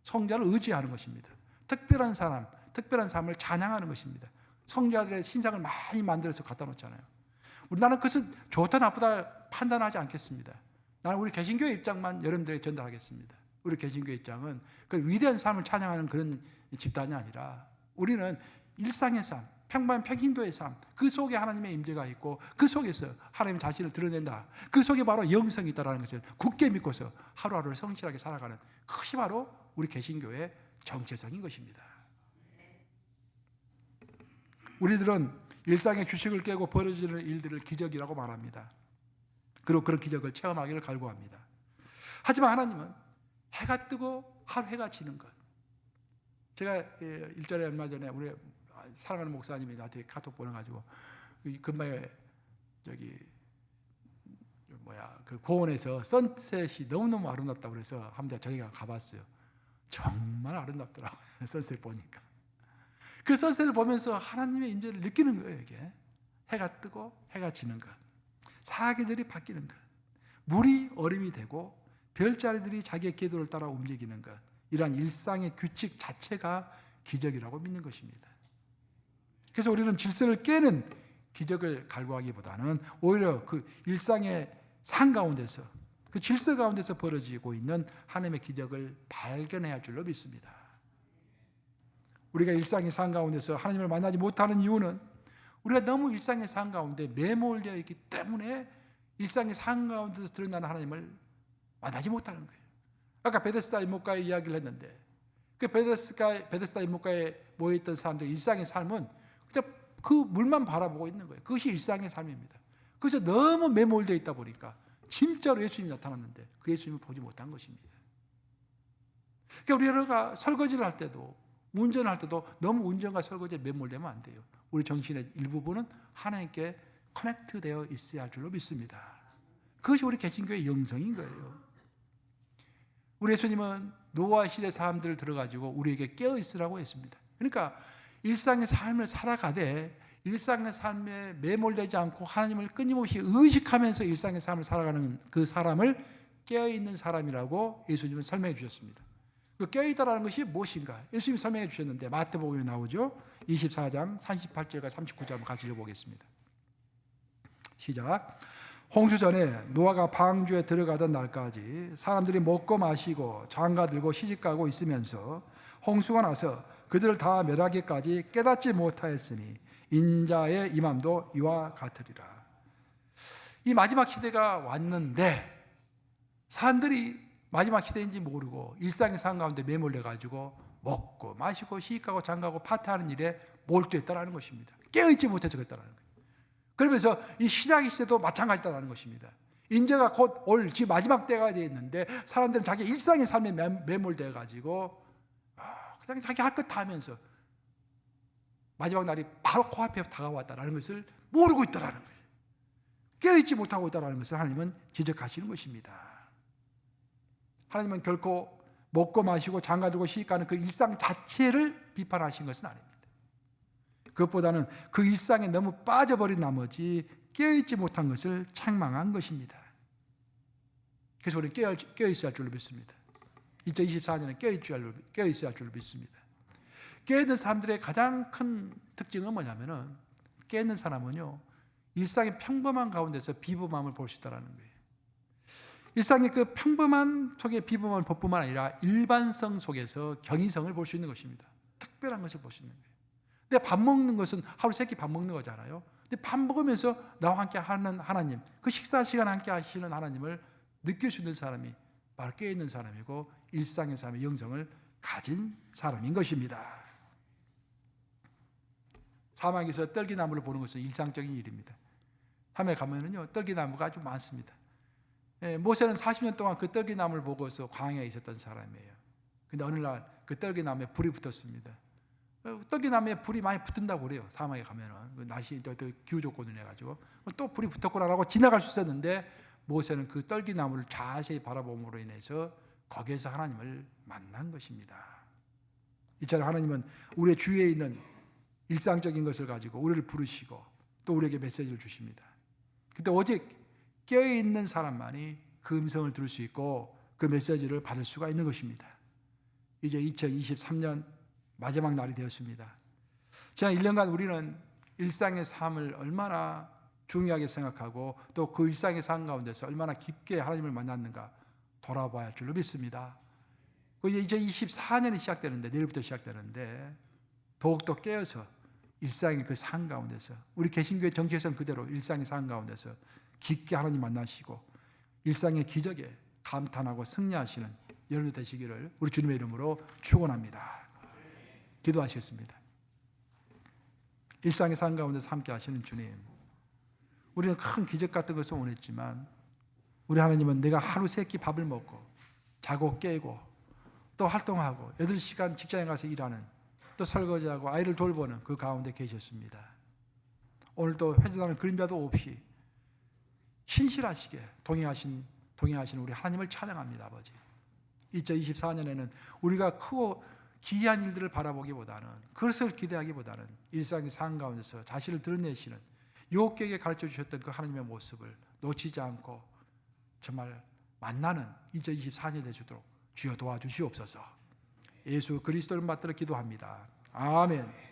성자를 의지하는 것입니다. 특별한 사람, 특별한 삶을 찬양하는 것입니다. 성자들의 신상을 많이 만들어서 갖다 놓잖아요. 나는 그것은 좋다 나쁘다 판단하지 않겠습니다. 나는 우리 개신교의 입장만 여러분들에게 전달하겠습니다. 우리 개신교의 입장은 그 위대한 삶을 찬양하는 그런 집단이 아니라 우리는 일상의 삶, 평신도의 삶, 그 속에 하나님의 임재가 있고 그 속에서 하나님 자신을 드러낸다. 그 속에 바로 영성이 있다는 것을 굳게 믿고서 하루하루를 성실하게 살아가는 그것이 바로 우리 개신교의 정체성인 것입니다. 우리들은 일상의 규칙을 깨고 벌어지는 일들을 기적이라고 말합니다. 그리고 그런 기적을 체험하기를 갈구합니다. 하지만 하나님은 해가 뜨고 하루 해가 지는 것. 제가 일전에 얼마 전에 우리 사랑하는 목사님이 나한테 카톡 보내가지고 근방에 그 고원에서 선셋이 너무너무 아름답다고 그래서 한번 저희가 가봤어요. 정말 아름답더라고요. 선셋 보니까. 그 선셋을 보면서 하나님의 임재를 느끼는 거예요. 이게 해가 뜨고 해가 지는 것, 사계절이 바뀌는 것, 물이 얼음이 되고 별자리들이 자기의 궤도를 따라 움직이는 것, 이러한 일상의 규칙 자체가 기적이라고 믿는 것입니다. 그래서 우리는 질서를 깨는 기적을 갈구하기보다는 오히려 그 일상의 삶 가운데서 그 질서 가운데서 벌어지고 있는 하나님의 기적을 발견해야 할 줄로 믿습니다. 우리가 일상의 삶 가운데서 하나님을 만나지 못하는 이유는 우리가 너무 일상의 삶 가운데 매몰되어 있기 때문에 일상의 삶 가운데서 드러나는 하나님을 만나지 못하는 거예요. 아까 베데스다 연못가의 이야기를 했는데 그 베데스다 연못가에 모여있던 사람들 일상의 삶은 그냥 그 물만 바라보고 있는 거예요. 그것이 일상의 삶입니다. 그래서 너무 매몰되어 있다 보니까 진짜로 예수님이 나타났는데 그 예수님을 보지 못한 것입니다. 그러니까 우리가 설거지를 할 때도, 운전을 할 때도 너무 운전과 설거지에 매몰되면 안 돼요. 우리 정신의 일부분은 하나님께 커넥트되어 있어야 할 줄로 믿습니다. 그것이 우리 개신교의 영성인 거예요. 우리 예수님은 노아 시대 사람들을 들어가지고 우리에게 깨어 있으라고 했습니다. 그러니까 일상의 삶을 살아가되 일상의 삶에 매몰되지 않고 하나님을 끊임없이 의식하면서 일상의 삶을 살아가는 그 사람을 깨어있는 사람이라고 예수님은 설명해 주셨습니다. 그 깨어있다라는 것이 무엇인가? 예수님이 설명해 주셨는데 마태복음에 나오죠. 24장 38절과 39절 한번 같이 읽어보겠습니다. 시작. 홍수 전에 노아가 방주에 들어가던 날까지 사람들이 먹고 마시고 장가들고 시집가고 있으면서 홍수가 나서 그들을 다 멸하기까지 깨닫지 못하였으니 인자의 임함도 이와 같으리라. 이 마지막 시대가 왔는데 사람들이 마지막 시대인지 모르고 일상의 삶 가운데 매몰려 가지고 먹고 마시고 시집가고 장가고 파티하는 일에 몰두했다라는 것입니다. 깨어있지 못해서 그랬다는 거예요. 그러면서 이 신약의 시대도 마찬가지다라는 것입니다. 인제가 곧 올 지금 마지막 때가 되어 있는데 사람들은 자기 일상의 삶에 매몰되어 가지고 그냥 자기 할 것 다 하면서 마지막 날이 바로 코앞에 다가왔다라는 것을 모르고 있다라는 거예요. 깨어있지 못하고 있다라는 것을 하나님은 지적하시는 것입니다. 하나님은 결코 먹고 마시고 장가들고 시집가는 그 일상 자체를 비판하신 것은 아닙니다. 그것보다는 그 일상에 너무 빠져버린 나머지 깨어있지 못한 것을 책망한 것입니다. 그래서 우리는 깨어있어야 할 줄로 믿습니다. 2024년에 깨어있어야 할 줄로 믿습니다. 깨어있는 사람들의 가장 큰 특징은 뭐냐면은 깨어있는 사람은요 일상의 평범한 가운데서 비범함을 볼 수 있다는 거예요. 일상의 그 평범한 속의 비범함을 볼 뿐만 아니라 일반성 속에서 경이성을 볼 수 있는 것입니다. 특별한 것을 볼 수 있는 거예요. 근데 밥 먹는 것은 하루 세 끼 밥 먹는 거잖아요. 근데 밥 먹으면서 나와 함께 하는 하나님, 그 식사 시간 함께 하시는 하나님을 느낄 수 있는 사람이 바로 깨어있는 사람이고 일상의 삶의 영성을 가진 사람인 것입니다. 사막에서 떨기나무를 보는 것은 일상적인 일입니다. 사막에 가면은요 떨기나무가 아주 많습니다. 모세는 40년 동안 그 떨기나무를 보고서 광야에 있었던 사람이에요. 근데 어느 날 그 떨기나무에 불이 붙었습니다. 떨기나무에 불이 많이 붙는다고 그래요. 사막에 가면은 날씨 또 기후 조건을 해가지고 또 불이 붙었구나라고 지나갈 수 있었는데 모세는 그 떨기나무를 자세히 바라봄으로 인해서 거기에서 하나님을 만난 것입니다. 이처럼 하나님은 우리의 주위에 있는 일상적인 것을 가지고 우리를 부르시고 또 우리에게 메시지를 주십니다. 그때 오직 깨어있는 사람만이 그 음성을 들을 수 있고 그 메시지를 받을 수가 있는 것입니다. 이제 2023년 마지막 날이 되었습니다. 지난 1년간 우리는 일상의 삶을 얼마나 중요하게 생각하고 또 그 일상의 삶 가운데서 얼마나 깊게 하나님을 만났는가 돌아봐야 할 줄로 믿습니다. 이제 24년이 시작되는데 내일부터 시작되는데 더욱더 깨어서 일상의 그 삶 가운데서 우리 개신교의 정체성 그대로 일상의 삶 가운데서 깊게 하나님 만나시고 일상의 기적에 감탄하고 승리하시는 여러분 되시기를 우리 주님의 이름으로 축원합니다. 기도하시겠습니다. 일상의 삶 가운데서 함께 하시는 주님, 우리는 큰 기적 같은 것을 원했지만 우리 하나님은 내가 하루 세 끼 밥을 먹고 자고 깨고 또 활동하고 8시간 직장에 가서 일하는 또 설거지하고 아이를 돌보는 그 가운데 계셨습니다. 오늘도 회전하는 그림자도 없이 신실하시게 동행하신 우리 하나님을 찬양합니다. 아버지, 2024년에는 우리가 크고 기이한 일들을 바라보기보다는 그것을 기대하기보다는 일상의 삶 가운데서 자신을 드러내시는 욥에게 가르쳐 주셨던 그 하나님의 모습을 놓치지 않고 정말 만나는 2024년이 되시도록 주여 도와주시옵소서. 예수 그리스도를 받들어 기도합니다. 아멘.